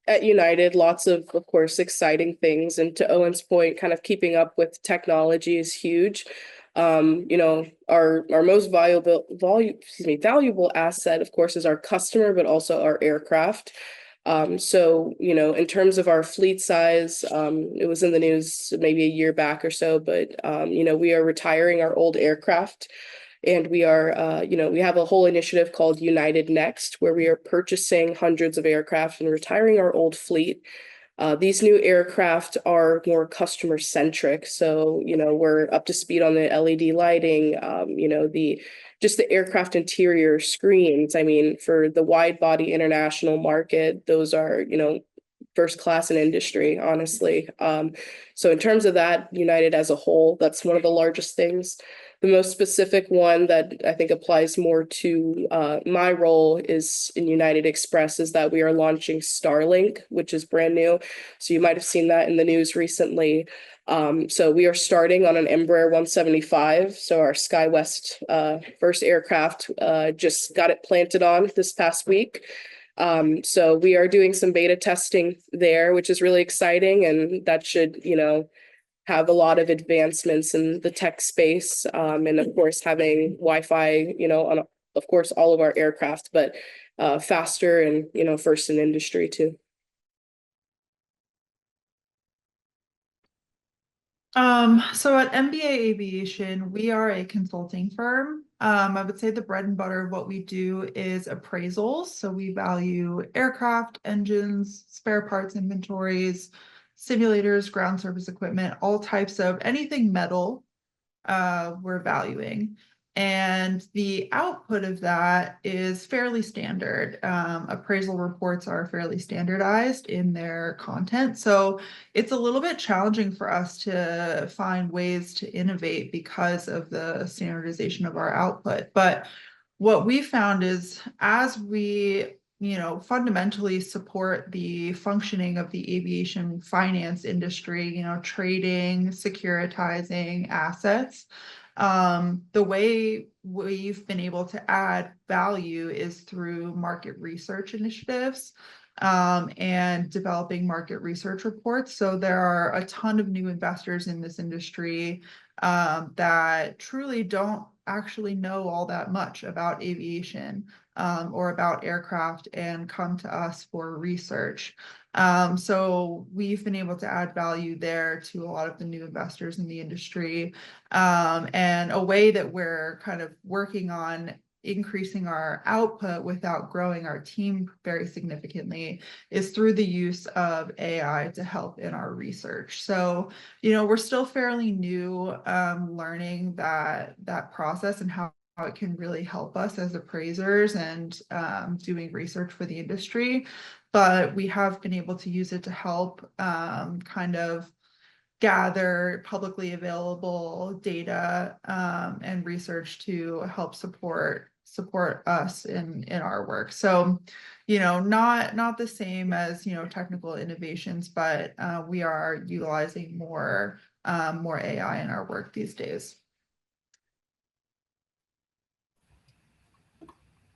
At United, lots of course, exciting things. And to Owen's point, kind of keeping up with technology is huge. You know, our most valuable asset, of course, is our customer, but also our aircraft. So, you know, in terms of our fleet size, it was in the news maybe a year back or so, but, you know, we are retiring our old aircraft. And we are, you know, we have a whole initiative called United Next, where we are purchasing hundreds of aircraft and retiring our old fleet. These new aircraft are more customer centric. So, you know, we're up to speed on the LED lighting, you know, just the aircraft interior screens. I mean, for the wide body international market, those are, you know, first class in industry, honestly. So in terms of that, United as a whole, that's one of the largest things. The most specific one that I think applies more to my role is in United Express is that we are launching Starlink, which is brand new. So you might have seen that in the news recently. So we are starting on an Embraer 175. So our SkyWest first aircraft just got it planted on this past week. So we are doing some beta testing there, which is really exciting, and that should, you know, have a lot of advancements in the tech space, and of course having Wi-Fi, you know, on of course all of our aircraft, but faster and, you know, first in industry too. So at MBA Aviation, we are a consulting firm. I would say the bread and butter of what we do is appraisals. So we value aircraft, engines, spare parts inventories, simulators, ground service equipment, all types of anything metal, we're valuing. And the output of that is fairly standard. Appraisal reports are fairly standardized in their content. So it's a little bit challenging for us to find ways to innovate because of the standardization of our output. But what we found is as we, you know, fundamentally support the functioning of the aviation finance industry, you know, trading, securitizing assets, the way we've been able to add value is through market research initiatives, and developing market research reports. So there are a ton of new investors in this industry that truly don't actually know all that much about aviation or about aircraft and come to us for research. So we've been able to add value there to a lot of the new investors in the industry. And a way that we're kind of working on increasing our output without growing our team very significantly is through the use of AI to help in our research. So, you know, we're still fairly new, learning that process and how it can really help us as appraisers and doing research for the industry. But we have been able to use it to help kind of gather publicly available data and research to help support us in our work. So, not the same as, technical innovations, but we are utilizing more AI in our work these days.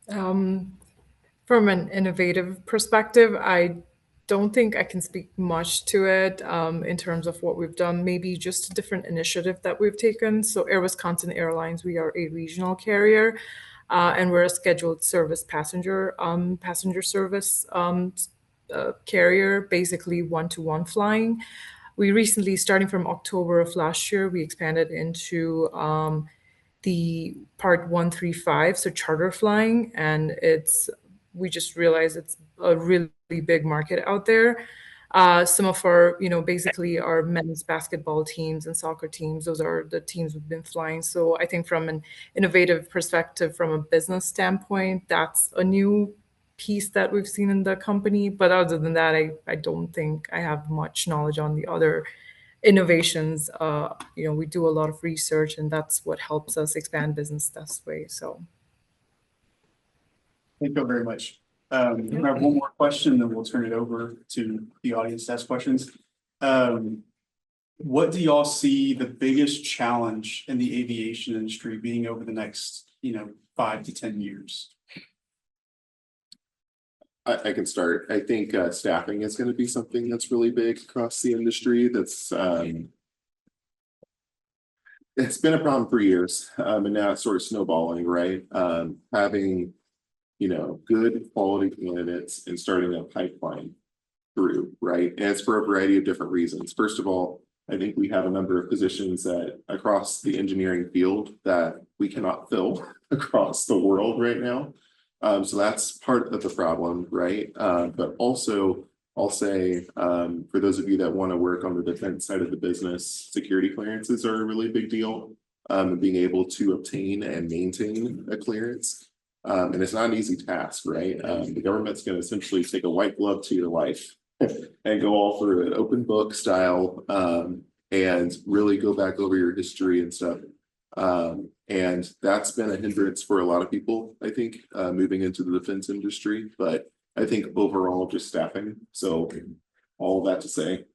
From an innovative perspective, I don't think I can speak much to it in terms of what we've done, maybe just a different initiative that we've taken. So Air Wisconsin Airlines, we are a regional carrier, and we're a scheduled service passenger service carrier, basically one-to-one flying. We recently, starting from October of last year, we expanded into the Part 135, so charter flying, and we just realized it's a really big market out there. Some of our, basically our men's basketball teams and soccer teams, those are the teams we've been flying. So I think from an innovative perspective, from a business standpoint, that's a new piece that we've seen in the company. But other than that, I don't think I have much knowledge on the other innovations. We do a lot of research, and that's what helps us expand business this way. So Thank you very much. I have one more question, then we'll turn it over to the audience to ask questions. What do y'all see the biggest challenge in the aviation industry being over the next, 5 to 10 years? I can start. I think staffing is going to be something that's really big across the industry. It's been a problem for years, and now it's sort of snowballing, right? Having good quality candidates and starting a pipeline through, right? And it's for a variety of different reasons. First of all, I think we have a number of positions that across the engineering field that we cannot fill across the world right now. So that's part of the problem, right? But also, I'll say, for those of you that want to work on the defense side of the business, security clearances are a really big deal. Being able to obtain and maintain a clearance. And it's not an easy task, right? The government's going to essentially take a white glove to your life and go all through it, open book style, and really go back over your history and stuff. And that's been a hindrance for a lot of people, I think, moving into the defense industry. But I think overall, just staffing. So all that to say,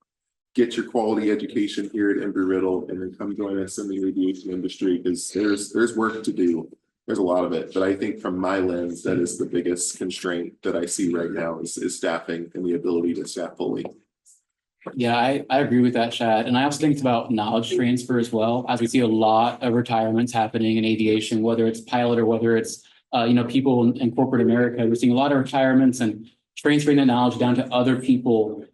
get your quality education here at Embry-Riddle and then come join us in the aviation industry, because there's work to do. There's a lot of it, but I think from my lens, that is the biggest constraint that I see right now is staffing and the ability to staff fully. Yeah, I agree with that, Chad. And I also think it's about knowledge transfer as well, as we see a lot of retirements happening in aviation, whether it's pilot or whether it's, people in corporate America. We're seeing a lot of retirements, and transferring that knowledge down to other people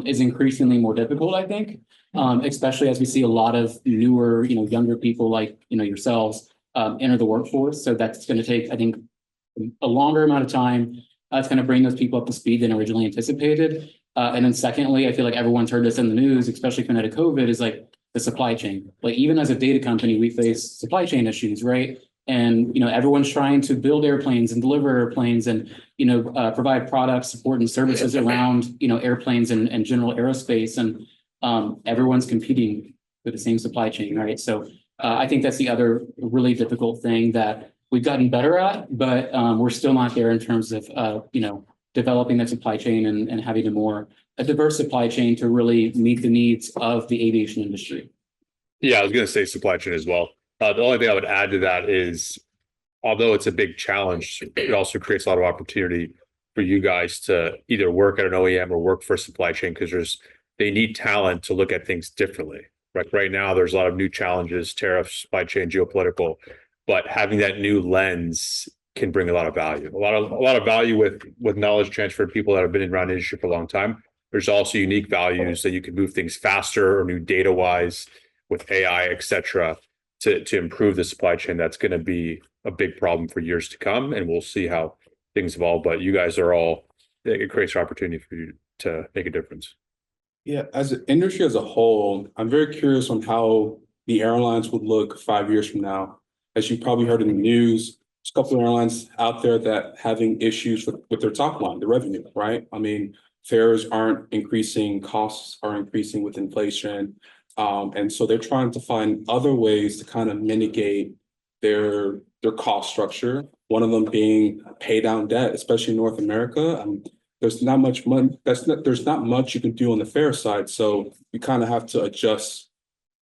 is increasingly more difficult, I think, especially as we see a lot of newer, younger people like, yourselves enter the workforce. So that's going to take, I think, a longer amount of time. It's going to bring those people up to speed than originally anticipated. And then secondly, I feel like everyone's heard this in the news, especially coming out of COVID, is like the supply chain. Like even as a data company, we face supply chain issues, right? And, everyone's trying to build airplanes and deliver airplanes and, provide products, support and services around, airplanes and general aerospace. And everyone's competing with the same supply chain, right? So I think that's the other really difficult thing that we've gotten better at, but we're still not there in terms of, developing that supply chain and having a diverse supply chain to really meet the needs of the aviation industry. Yeah, I was going to say supply chain as well. The only thing I would add to that is, although it's a big challenge, it also creates a lot of opportunity for you guys to either work at an OEM or work for a supply chain, because they need talent to look at things differently. Right now, there's a lot of new challenges, tariffs, supply chain, geopolitical, but having that new lens can bring a lot of value. A lot of value with knowledge transfer, people that have been around the industry for a long time. There's also unique values that you can move things faster or new data wise with AI, et cetera, to improve the supply chain. That's going to be a big problem for years to come, and we'll see how things evolve. But you guys it creates an opportunity for you to make a difference. Yeah, as an industry as a whole, I'm very curious on how the airlines would look 5 years from now. As you probably heard in the news, there's a couple of airlines out there that having issues with their top line, the revenue, right? I mean, fares aren't increasing, costs are increasing with inflation. And so they're trying to find other ways to kind of mitigate their cost structure. One of them being pay down debt, especially in North America. There's not much money. There's not much you can do on the fair side. So you kind of have to adjust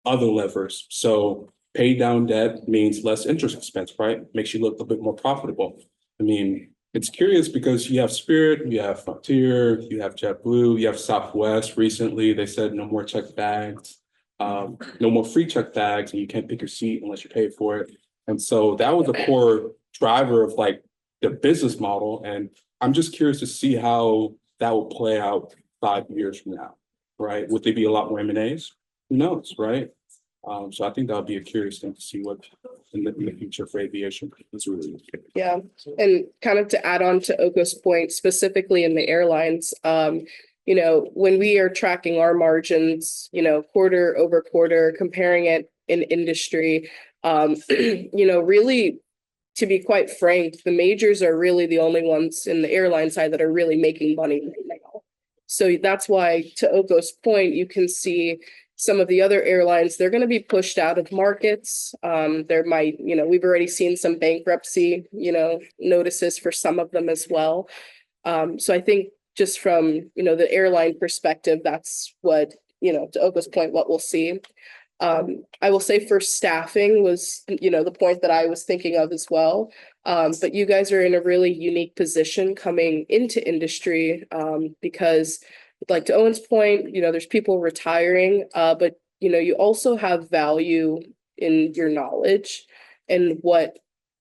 other levers. So pay down debt means less interest expense, right? Makes you look a bit more profitable. I mean, it's curious because you have Spirit, you have Frontier, you have JetBlue, you have Southwest. Recently, they said no more check bags, no more free check bags, and you can't pick your seat unless you pay for it. And so that was a core driver of like the business model. And I'm just curious to see how that will play out 5 years from now, right? Would there be a lot more M&As? Who knows, right? So I think that'll be a curious thing to see what in the future for aviation is really. Yeah, and kind of to add on to Oko's point, specifically in the airlines, you know, when we are tracking our margins, you know, quarter over quarter, comparing it in industry, you know, really, to be quite frank, the majors are really the only ones in the airline side that are really making money right now. So that's why, to Oko's point, you can see some of the other airlines, they're going to be pushed out of markets. There might, you know, we've already seen some bankruptcy, you know, notices for some of them as well. So I think just from, you know, the airline perspective, that's what, you know, to Oko's point, what we'll see. I will say for staffing was, you know, the point that I was thinking of as well. But you guys are in a really unique position coming into industry, because like to Owen's point, you know, there's people retiring, but you know, you also have value in your knowledge and what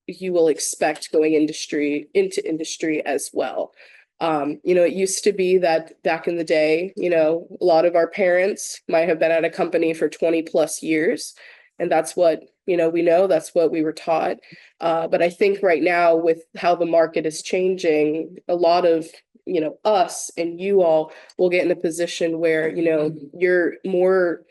you will expect going into industry as well. You know, it used to be that back in the day, you know, a lot of our parents might have been at a company for 20 plus years. And that's what, you know, that's what we were taught. But I think right now with how the market is changing, a lot of, you know, us and you all will get in a position where, you know, you're more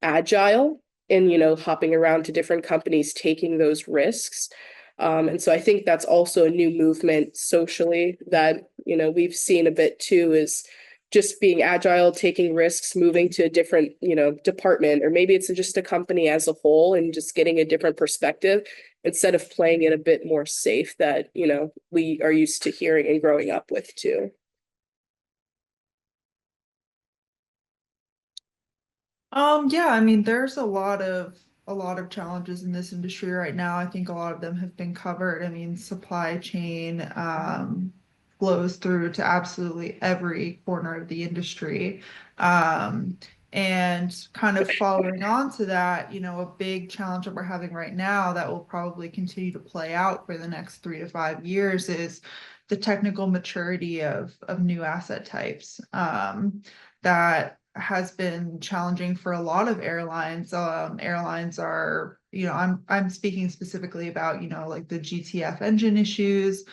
agile in, you know, hopping around to different companies, taking those risks. And so I think that's also a new movement socially that, you know, we've seen a bit too, is just being agile, taking risks, moving to a different, you know, department, or maybe it's just a company as a whole and just getting a different perspective instead of playing it a bit more safe that, you know, we are used to hearing and growing up with too. Yeah, I mean, there's a lot of challenges in this industry right now. I think a lot of them have been covered. I mean, supply chain flows through to absolutely every corner of the industry. And kind of following on to that, you know, a big challenge that we're having right now that will probably continue to play out for the next 3 to 5 years is the technical maturity of new asset types. That has been challenging for a lot of airlines. Airlines are, you know, I'm speaking specifically about, you know, like the GTF engine issues,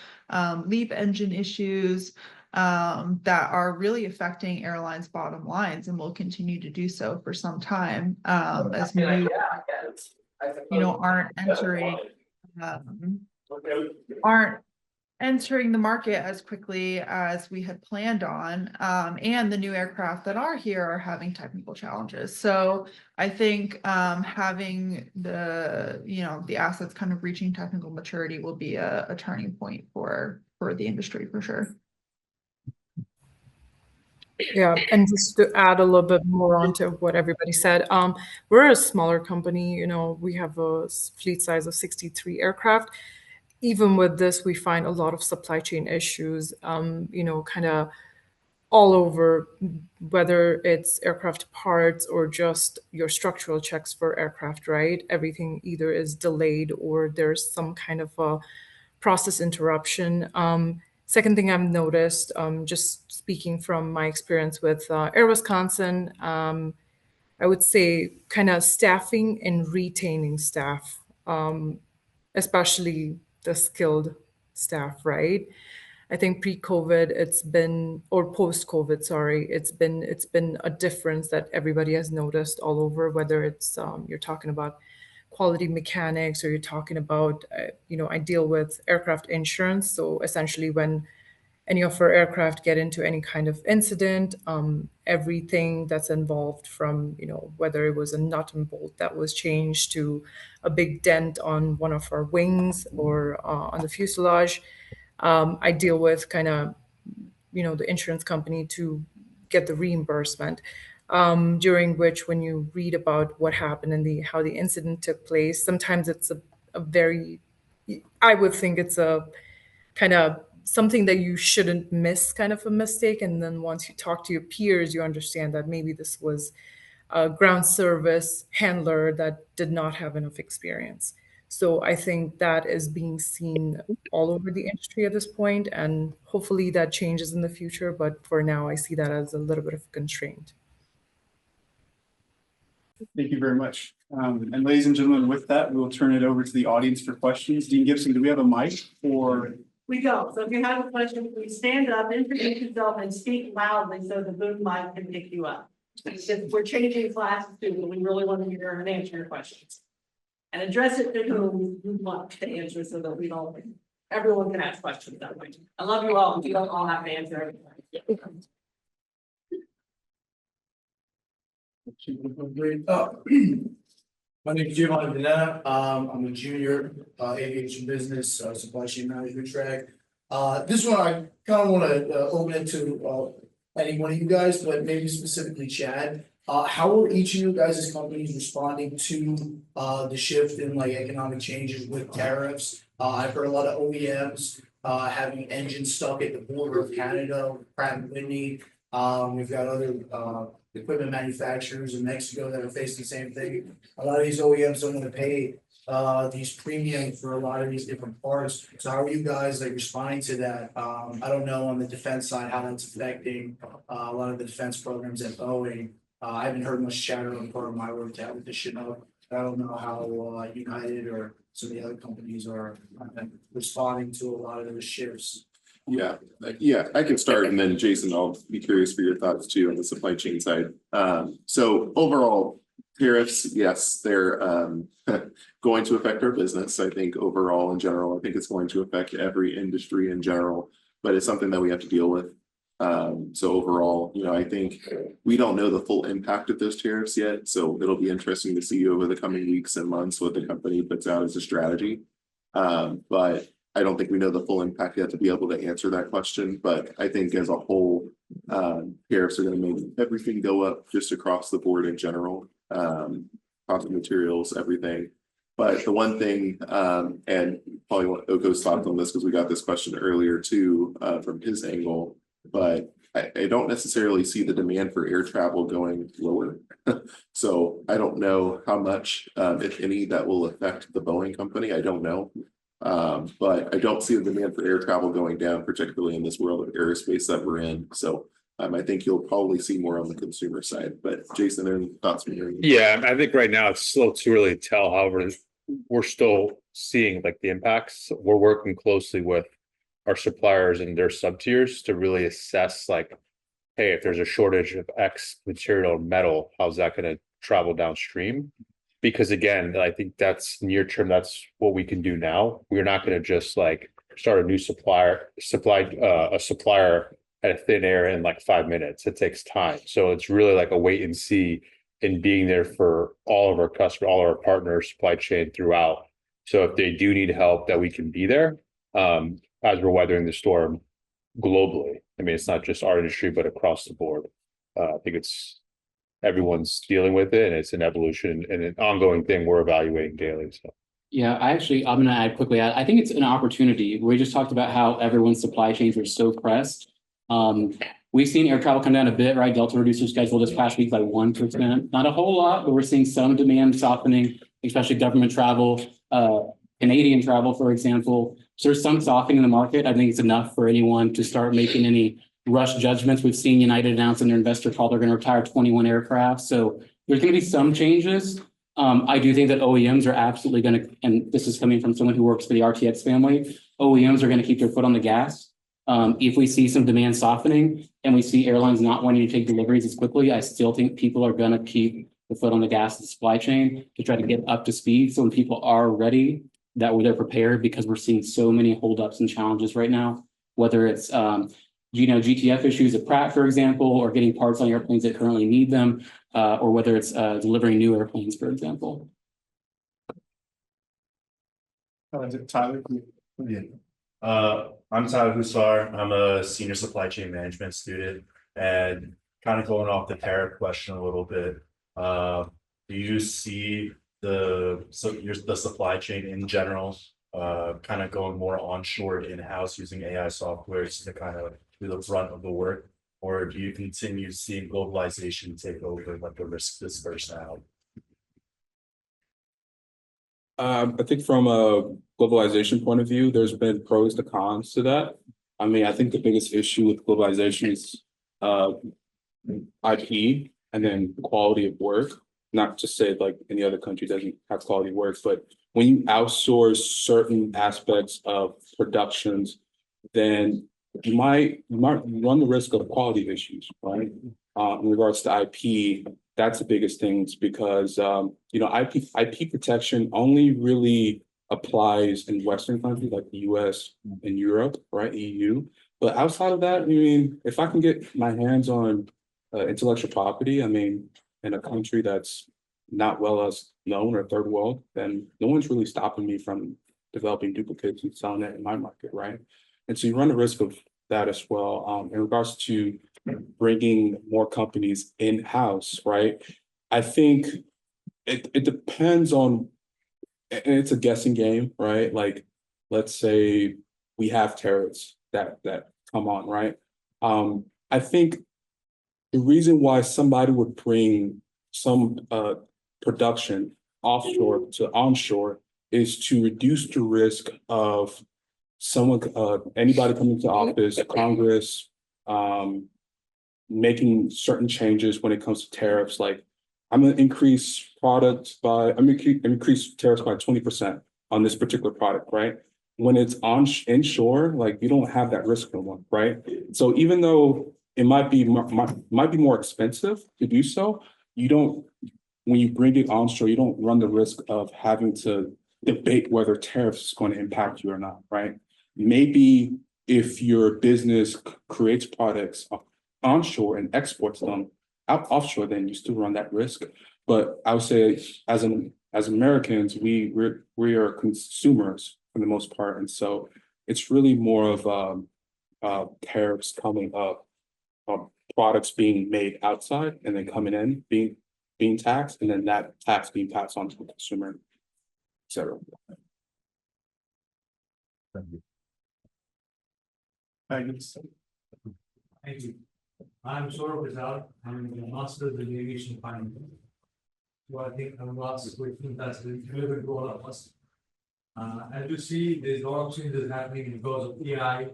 LEAP engine issues, that are really affecting airlines' bottom lines and will continue to do so for some time, as new, you know, aren't entering the market as quickly as we had planned on. And the new aircraft that are here are having technical challenges. So I think having the, you know, the assets kind of reaching technical maturity will be a turning point for the industry for sure. Yeah, and just to add a little bit more onto what everybody said, we're a smaller company, you know, we have a fleet size of 63 aircraft. Even with this, we find a lot of supply chain issues, you know, kind of all over, whether it's aircraft parts or just your structural checks for aircraft, right? Everything either is delayed or there's some kind of a process interruption. Second thing I've noticed, just speaking from my experience with Air Wisconsin, I would say kind of staffing and retaining staff, especially the skilled staff, right? I think pre-COVID, it's been, or post-COVID, sorry, it's been a difference that everybody has noticed all over, whether it's you're talking about quality mechanics or you're talking about, you know, I deal with aircraft insurance. So essentially when any of our aircraft get into any kind of incident, everything that's involved from, whether it was a nut and bolt that was changed to a big dent on one of our wings or on the fuselage. I deal with kind of, the insurance company to get the reimbursement. During which, when you read about what happened and how the incident took place, sometimes it's a very, I would think it's a kind of something that you shouldn't miss, kind of a mistake. And then once you talk to your peers, you understand that maybe this was a ground service handler that did not have enough experience. So I think that is being seen all over the industry at this point, and hopefully that changes in the future. But for now, I see that as a little bit of a constraint. Thank you very much. And ladies and gentlemen, with that, we'll turn it over to the audience for questions. Dean Gibson, do we have a mic for? We go. So if you have a question, please stand up, introduce yourself, and speak loudly so the boom mic can pick you up. If we're changing classes too, but we really want to hear and answer your questions. And address it to whom you want to answer so that everyone can ask questions that way. I love you all. You don't all have to answer everything. My name is Giovanni Vanetta. I'm a junior aviation business supply chain management track. This one I kind of want to open it to any one of you guys, but maybe specifically Chad. How are each of you guys' companies responding to the shift in like economic changes with tariffs? I've heard a lot of OEMs having engines stuck at the border of Canada, Pratt & Whitney. We've got other equipment manufacturers in Mexico that are facing the same thing. A lot of these OEMs don't want to pay these premiums for a lot of these different parts. So how are you guys like responding to that? I don't know on the defense side how that's affecting a lot of the defense programs at Boeing. I haven't heard much chatter on part of my work to with this shit up. I don't know how United or some of the other companies are responding to a lot of those shifts. Yeah, I can start, and then Jason, I'll be curious for your thoughts too on the supply chain side. So overall tariffs, yes, they're going to affect our business. I think overall in general, I think it's going to affect every industry in general, but it's something that we have to deal with. So overall, I think we don't know the full impact of those tariffs yet. So it'll be interesting to see over the coming weeks and months what the company puts out as a strategy. But I don't think we know the full impact yet to be able to answer that question, but I think as a whole, tariffs are going to make everything go up just across the board in general, cost of materials, everything. But the one thing, and probably want Oko's thoughts on this because we got this question earlier too, from his angle, but I don't necessarily see the demand for air travel going lower. So I don't know how much, if any, that will affect the Boeing company. I don't know. But I don't see the demand for air travel going down, particularly in this world of aerospace that we're in. So I think you'll probably see more on the consumer side. But Jason, any thoughts from you? Yeah, I think right now it's still too early to tell. However, we're still seeing like the impacts. We're working closely with our suppliers and their sub tiers to really assess like, hey, if there's a shortage of X material metal, how's that going to travel downstream? Because again, I think that's near term. That's what we can do now. We're not going to just like start a new supplier at a thin air in like 5 minutes. It takes time. So it's really like a wait and see and being there for all of our customers, all of our partners, supply chain throughout. So if they do need help, that we can be there as we're weathering the storm globally. I mean, it's not just our industry, but across the board. I think everyone's dealing with it, and it's an evolution and an ongoing thing we're evaluating daily. So Yeah, I'm going to add quickly. I think it's an opportunity. We just talked about how everyone's supply chains are so pressed. We've seen air travel come down a bit, right? Delta reduced their schedule this past week by 1%. Not a whole lot, but we're seeing some demand softening, especially government travel, Canadian travel, for example. So there's some softening in the market. I think it's enough for anyone to start making any rush judgments. We've seen United announce in their investor call they're going to retire 21 aircraft. So there's going to be some changes. I do think that OEMs are absolutely going to, and this is coming from someone who works for the RTX family, OEMs are going to keep their foot on the gas. If we see some demand softening and we see airlines not wanting to take deliveries as quickly, I still think people are going to keep the foot on the gas of the supply chain to try to get up to speed. So when people are ready, that they're prepared, because we're seeing so many holdups and challenges right now. whether it's, GTF issues at Pratt, for example, or getting parts on airplanes that currently need them, or whether it's delivering new airplanes, for example. Tyler? I'm Tyler Hussar. I'm a senior supply chain management student, and kind of going off the tariff question a little bit. Do you see the supply chain in general, kind of going more onshore in-house using AI software to kind of do the brunt of the work? Or do you continue seeing globalization take over, like the risk disperse out? I think from a globalization point of view, there's been pros to cons to that. I mean, I think the biggest issue with globalization is IP and then quality of work. Not to say like any other country doesn't have quality work, but when you outsource certain aspects of productions, then you might run the risk of quality issues, right? In regards to IP, that's the biggest thing because IP protection only really applies in Western countries like the US and Europe, right? EU. But outside of that, I mean, if I can get my hands on intellectual property, I mean, in a country that's not well as known or third world, then no one's really stopping me from developing duplicates and selling it in my market, right? And so you run the risk of that as well. In regards to bringing more companies in-house, right? I think it depends on, and it's a guessing game, right? Like, let's say we have tariffs that come on, right? I think the reason why somebody would bring some production offshore to onshore is to reduce the risk of someone, anybody coming to office, Congress, making certain changes when it comes to tariffs. Like, I'm gonna increase tariffs by 20% on this particular product, right? When it's inshore, like you don't have that risk no more, right? So even though it might be more expensive to do so, you don't, when you bring it onshore, you don't run the risk of having to debate whether tariffs is going to impact you or not, right? Maybe if your business creates products onshore and exports them out offshore, then you still run that risk. But I would say as Americans, we are consumers for the most part. And so it's really more of tariffs coming up, products being made outside and then coming in, being taxed, and then that tax being passed on to the consumer, et cetera. Thank you. Thank you. I'm Saurabh Rizal. I'm a master in aviation finance. So I think I'm asked a question that's relevant to all of us. As you see, there's a lot of changes happening because of AI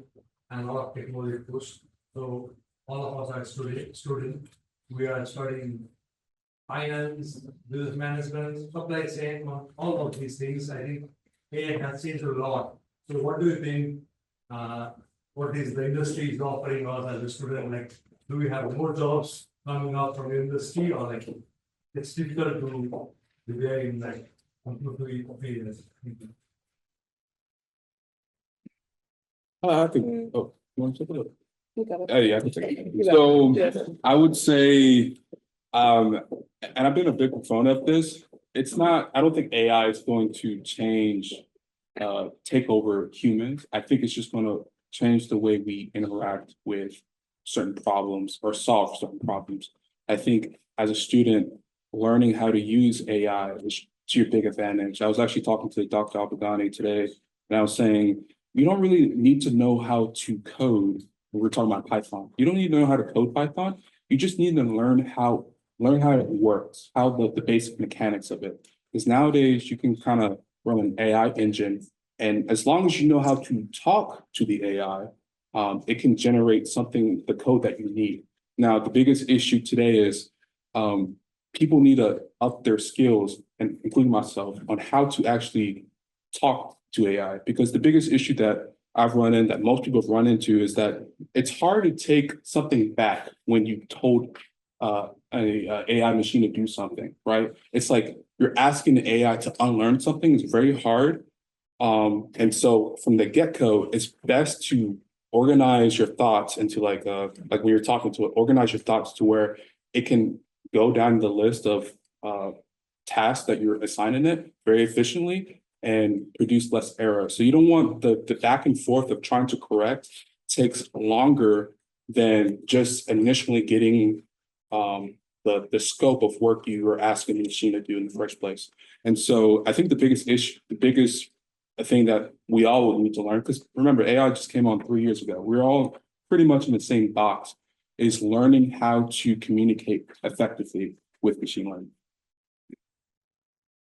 and a lot of technology push. So all of us are students. We are studying finance, business management, supply chain, all of these things. I think AI has changed a lot. So what do you think? What is the industry is offering us as a student? Like, do we have more jobs coming out from the industry, or like it's difficult to be there in like years? I think. Oh, you want to take a look? You got it. Yeah, I can take it. You got So Yes. I would say, and I've been a big proponent of this. It's not. I don't think AI is going to change, take over humans. I think it's just going to change the way we interact with certain problems or solve certain problems. I think as a student, learning how to use AI is to your big advantage. I was actually talking to Dr. Abagani today, and I was saying, you don't really need to know how to code when we're talking about Python. You don't need to know how to code Python. You just need to learn how it works, how the basic mechanics of it. Because nowadays you can kind of run an AI engine, and as long as you know how to talk to the AI, it can generate the code that you need. Now, the biggest issue today is people need to up their skills, and including myself, on how to actually talk to AI. Because the biggest issue that I've run in, that most people have run into, is that it's hard to take something back when you told an AI machine to do something, right? It's like you're asking the AI to unlearn something. It's very hard. And so from the get-go, it's best to organize your thoughts into like when you're talking to it, organize your thoughts to where it can go down the list of tasks that you're assigning it very efficiently and produce less error. So you don't want the back and forth of trying to correct takes longer than just initially getting the scope of work you were asking the machine to do in the first place. And so I think the biggest issue, the biggest thing that we all will need to learn, because remember, AI just came on 3 years ago. We're all pretty much in the same box, is learning how to communicate effectively with machine learning.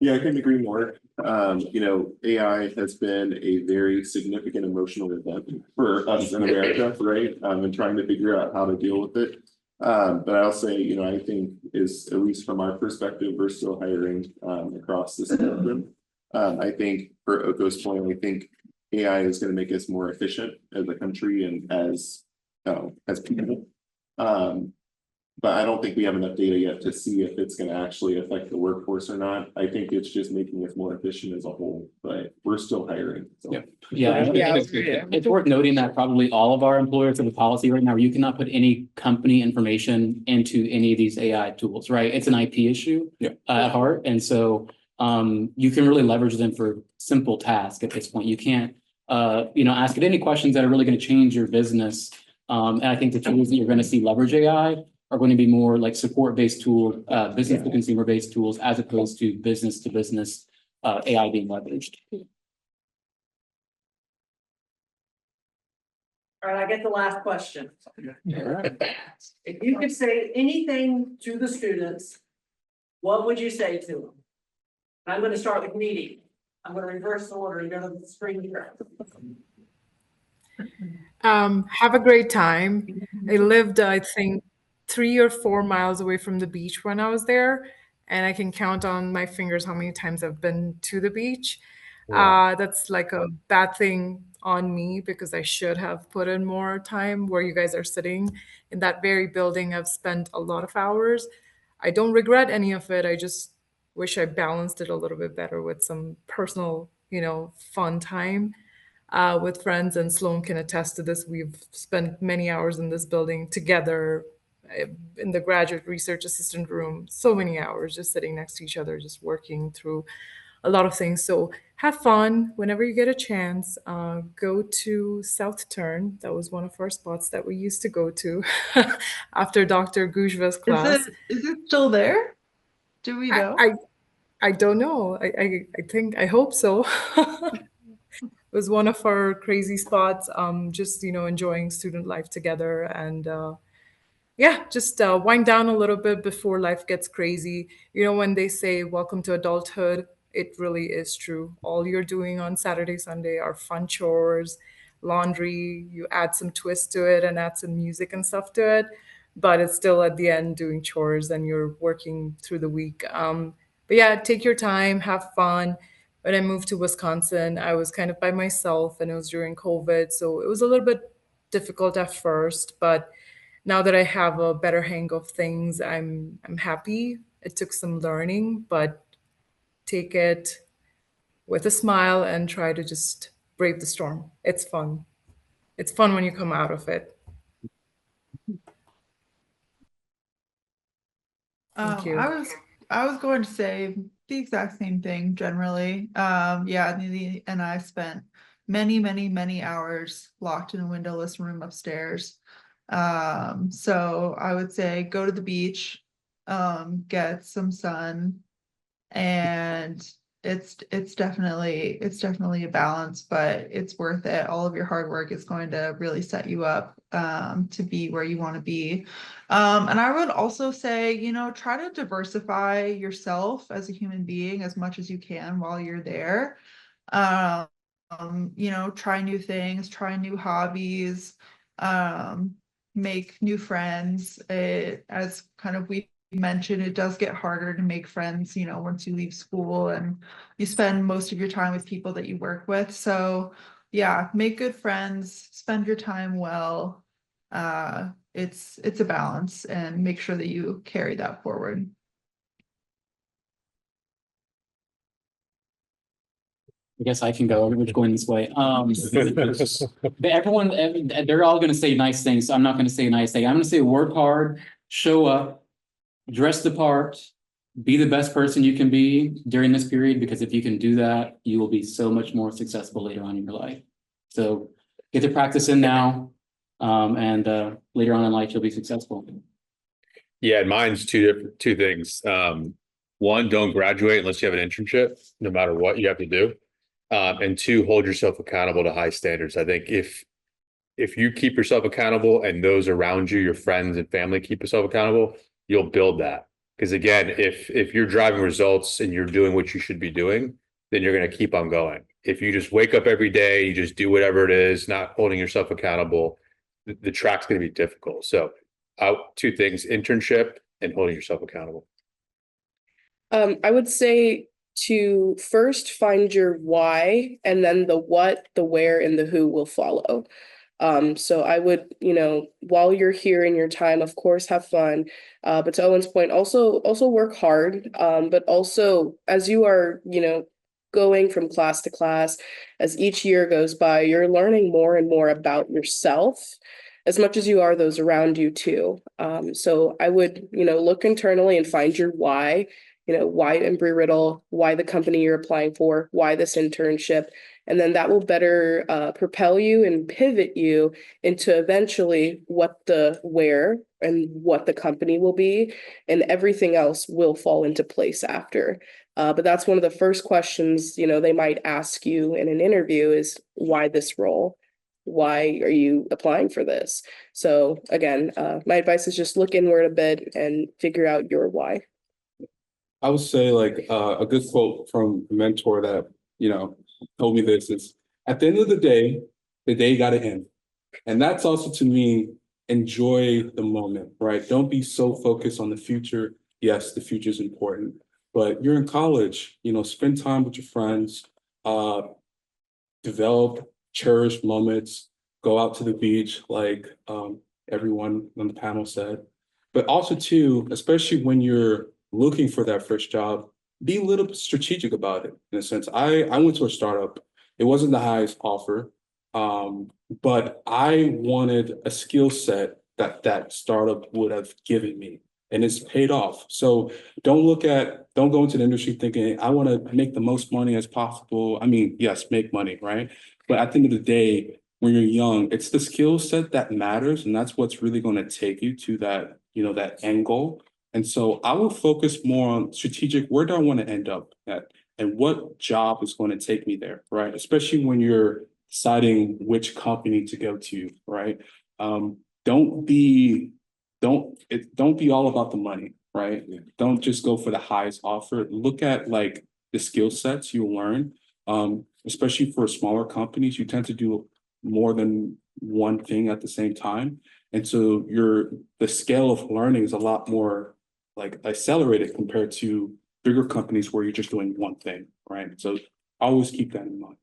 Yeah, I couldn't agree more. You know, AI has been a very significant emotional event for us in America, right? And trying to figure out how to deal with it. But I'll say, you know, I think is, at least from our perspective, we're still hiring across the spectrum. I think for Oko's point, I think AI is going to make us more efficient as a country and as people. But I don't think we have enough data yet to see if it's going to actually affect the workforce or not. I think it's just making us more efficient as a whole, but we're still hiring. So. Yeah. Yeah, and Yeah, it's worth noting that probably all of our employers have a policy right now where you cannot put any company information into any of these AI tools, right? It's an IP issue at heart. And so you can really leverage them for simple tasks at this point. You can't ask it any questions that are really going to change your business. And I think the tools that you're going to see leverage AI are going to be more like support-based tools, business to consumer-based tools, as opposed to business AI being leveraged. All right, I get the last question. If you could say anything to the students, what would you say to them? I'm gonna start with meeting. I'm gonna reverse the order and go to the screen here. Have a great time. I lived, I think, 3 or 4 miles away from the beach when I was there, and I can count on my fingers how many times I've been to the beach. That's like a bad thing on me because I should have put in more time where you guys are sitting in that very building. I've spent a lot of hours. I don't regret any of it. I just wish I balanced it a little bit better with some personal, fun time with friends. And Sloan can attest to this. We've spent many hours in this building together in the graduate research assistant room, so many hours just sitting next to each other, just working through a lot of things. So have fun whenever you get a chance. Go to South Turn. That was one of our spots that we used to go to after Dr. Gujva's class. Is it still there? Do we know? I don't know. I hope so. It was one of our crazy spots. Just enjoying student life together and just wind down a little bit before life gets crazy. When they say welcome to adulthood, it really is true. All you're doing on Saturday, Sunday are fun chores, laundry. You add some twist to it and add some music and stuff to it, but it's still at the end doing chores and you're working through the week. But yeah, take your time, have fun. When I moved to Wisconsin, I was kind of by myself and it was during COVID. So it was a little bit difficult at first, but now that I have a better hang of things, I'm happy. It took some learning, but take it with a smile and try to just brave the storm. It's fun. It's fun when you come out of it. Thank you. I was going to say the exact same thing generally. Nidhi and I spent many hours locked in a windowless room upstairs. So I would say go to the beach, get some sun, and it's definitely a balance, but it's worth it. All of your hard work is going to really set you up to be where you want to be. And I would also say, try to diversify yourself as a human being as much as you can while you're there. Try new things, try new hobbies, make new friends. As kind of we mentioned, it does get harder to make friends, once you leave school and you spend most of your time with people that you work with. So yeah, make good friends, spend your time well. It's a balance, and make sure that you carry that forward. I guess I can go, we're going this way. But they're all gonna say nice things, so I'm not gonna say a nice thing. I'm gonna say work hard, show up, dress the part, be the best person you can be during this period, because if you can do that, you will be so much more successful later on in your life. So get the practice in now, and later on in life, you'll be successful. Yeah, mine's two things. One, don't graduate unless you have an internship, no matter what you have to do. And two, hold yourself accountable to high standards. I think if you keep yourself accountable and those around you, your friends and family keep yourself accountable, you'll build that. Because again, if you're driving results and you're doing what you should be doing, then you're going to keep on going. If you just wake up every day, you just do whatever it is, not holding yourself accountable, the track's going to be difficult. So two things, internship and holding yourself accountable. I would say to first find your why, and then the what, the where, and the who will follow. So I would, while you're here in your time, of course, have fun. But to Owen's point, also work hard. But also as you are, going from class to class, as each year goes by, you're learning more and more about yourself as much as you are those around you too. So I would, look internally and find your why. Why Embry-Riddle, why the company you're applying for, why this internship, and then that will better propel you and pivot you into eventually what the where and what the company will be, and everything else will fall into place after. But that's one of the first questions, they might ask you in an interview is, why this role? Why are you applying for this? So again, my advice is just look inward a bit and figure out your why. I would say like a good quote from a mentor that, told me this is, at the end of the day got to end. And that's also to me, enjoy the moment, right? Don't be so focused on the future. Yes, the future is important, but you're in college, spend time with your friends, develop, cherish moments, go out to the beach, like everyone on the panel said. But also too, especially when you're looking for that first job, be a little bit strategic about it. In a sense, I went to a startup. It wasn't the highest offer, but I wanted a skill set that startup would have given me, and it's paid off. So don't go into the industry thinking I want to make the most money as possible. I mean, yes, make money, right? But at the end of the day, when you're young, it's the skill set that matters, and that's what's really going to take you to that, that end goal. And so I will focus more on strategic, where do I want to end up at? And what job is going to take me there, right? Especially when you're deciding which company to go to, right? Don't be all about the money, right? Yeah. Don't just go for the highest offer. Look at like the skill sets you learn. Especially for smaller companies, you tend to do more than one thing at the same time. And so the scale of learning is a lot more like accelerated compared to bigger companies where you're just doing one thing, right? So always keep that in mind.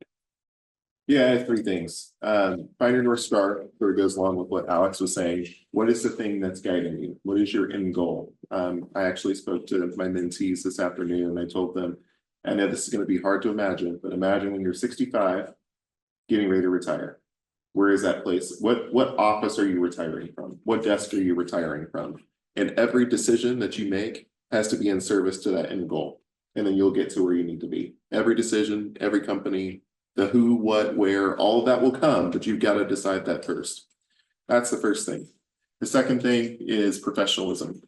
Yeah, I have three things. Find your North Star, sort of goes along with what Alex was saying. What is the thing that's guiding you? What is your end goal? I actually spoke to my mentees this afternoon and I told them, I know this is going to be hard to imagine, but imagine when you're 65, getting ready to retire. Where is that place? What office are you retiring from? What desk are you retiring from? And every decision that you make has to be in service to that end goal. And then you'll get to where you need to be. Every decision, every company, the who, what, where, all of that will come, but you've got to decide that first. That's the first thing. The second thing is professionalism.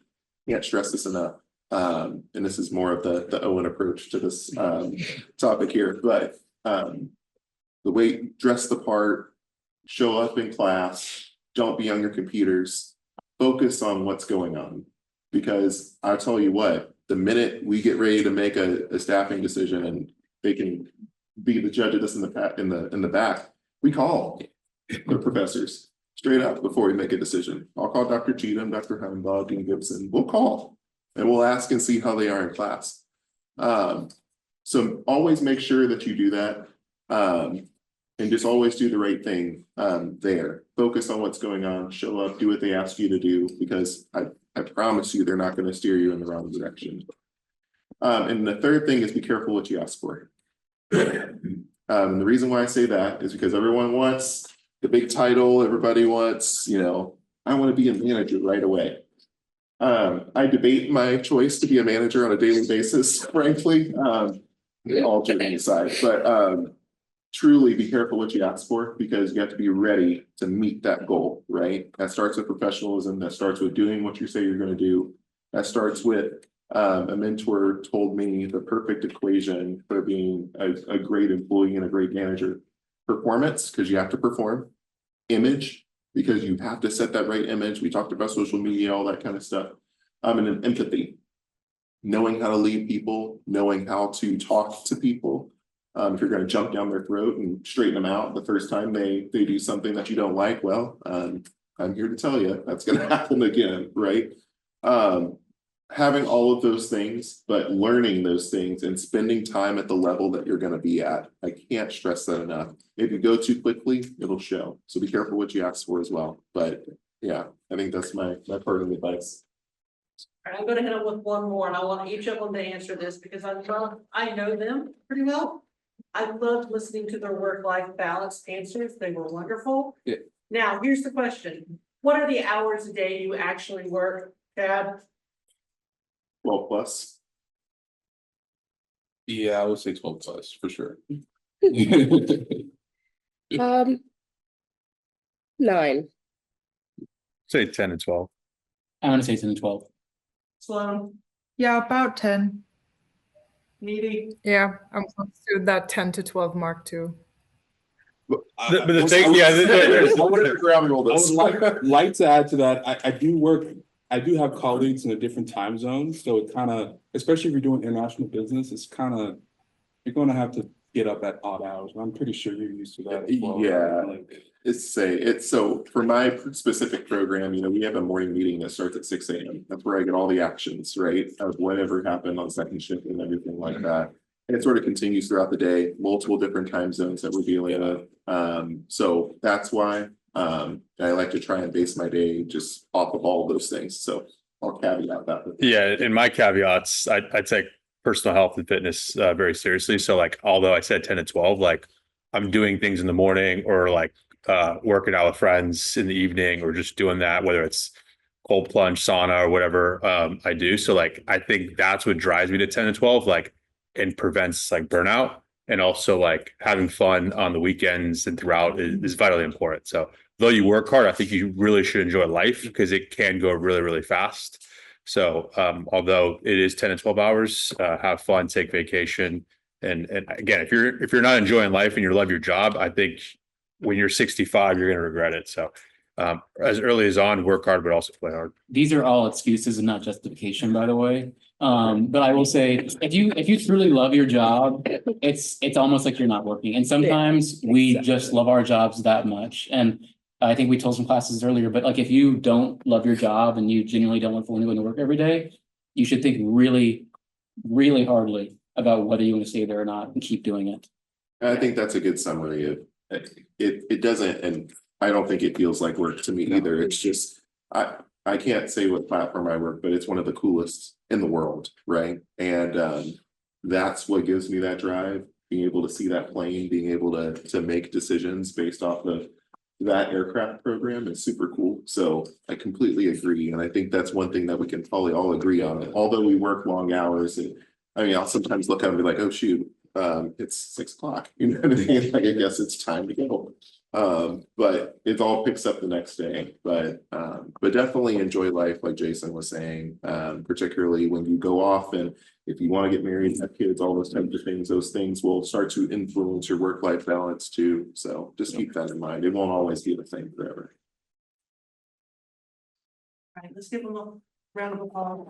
Can't stress this enough. And this is more of the Owen approach to this topic here, but the way, dress the part, show up in class, don't be on your computers, focus on what's going on. Because I'll tell you what, the minute we get ready to make a staffing decision and they can be the judge of this in the back, we call the professors straight up before we make a decision. I'll call Dr. Cheatham, Dr. Heimbaugh, Dean Gibson. We'll call and we'll ask and see how they are in class. So always make sure that you do that. And just always do the right thing there. Focus on what's going on, show up, do what they ask you to do, because I promise you they're not going to steer you in the wrong direction. And the third thing is be careful what you ask for. The reason why I say that is because everyone wants the big title, everybody wants, I want to be a manager right away. I debate my choice to be a manager on a daily basis, frankly, all joking aside, but truly be careful what you ask for, because you have to be ready to meet that goal, right? That starts with professionalism, that starts with doing what you say you're going to do. That starts with a mentor told me the perfect equation for being a great employee and a great manager. Performance, because you have to perform. Image, because you have to set that right image. We talked about social media, all that kind of stuff. And then empathy, knowing how to lead people, knowing how to talk to people. If you're going to jump down their throat and straighten them out the first time they do something that you don't like, well, I'm here to tell you that's going to happen again, right? Having all of those things, but learning those things and spending time at the level that you're going to be at. I can't stress that enough. If you go too quickly, it'll show. So be careful what you ask for as well. But yeah, I think that's my part of the advice. All right, I'm gonna hit them with one more, and I want each of them to answer this because I know them pretty well. I loved listening to their work-life balance answers. They were wonderful. Yeah. Now, here's the question. What are the hours a day you actually work, Chad? 12 plus. Yeah, I would say 12 plus for sure. 9. Say 10 and 12. I want to say 10 to 12. Sloan, Yeah, about 10. Needy, Yeah, I'm close to that 10 to 12 mark too. But the thing, yeah, I would like to add to that. I do have colleagues in a different time zone, so it kind of, especially if you're doing international business, it's kind of, you're going to have to get up at odd hours. I'm pretty sure you're used to that as well. Yeah. Right? It's so for my specific program, we have a morning meeting that starts at 6 a.m. That's where I get all the actions, right? Of whatever happened on second shift and everything like that. And it sort of continues throughout the day, multiple different time zones that we're dealing with. So that's why I like to try and base my day just off of all those things. So I'll caveat that. Yeah, in my caveats, I take personal health and fitness very seriously. So like, although I said 10 to 12, like I'm doing things in the morning or like working out with friends in the evening or just doing that, whether it's cold plunge, sauna or whatever I do. So like, I think that's what drives me to 10 to 12, like, and prevents like burnout. And also like having fun on the weekends and throughout is vitally important. So though you work hard, I think you really should enjoy life because it can go really, really fast. So although it is 10 to 12 hours, have fun, take vacation. And again, if you're not enjoying life and you love your job, I think when you're 65, you're going to regret it. So as early as on, work hard, but also play hard. These are all excuses and not justification, by the way. But I will say, if you truly love your job, it's almost like you're not working. And sometimes we just love our jobs that much. And I think we told some classes earlier, but like if you don't love your job and you genuinely don't want to go to work every day, you should think really, really hardly about whether you want to stay there or not and keep doing it. I think that's a good summary of it doesn't, and I don't think it feels like work to me either. It's just I can't say what platform I work, but it's one of the coolest in the world, right? And that's what gives me that drive, being able to see that plane, being able to make decisions based off of that aircraft program is super cool. So I completely agree. And I think that's one thing that we can probably all agree on. Although we work long hours, and I mean, I'll sometimes look at it and be like, oh shoot, it's 6 o'clock. You know what I mean? Like, I guess it's time to go. But it all picks up the next day. But definitely enjoy life, like Jason was saying, particularly when you go off and if you want to get married, have kids, all those types of things, those things will start to influence your work-life balance too. So just keep that in mind. It won't always be the same forever. all right, let's give them a round of applause.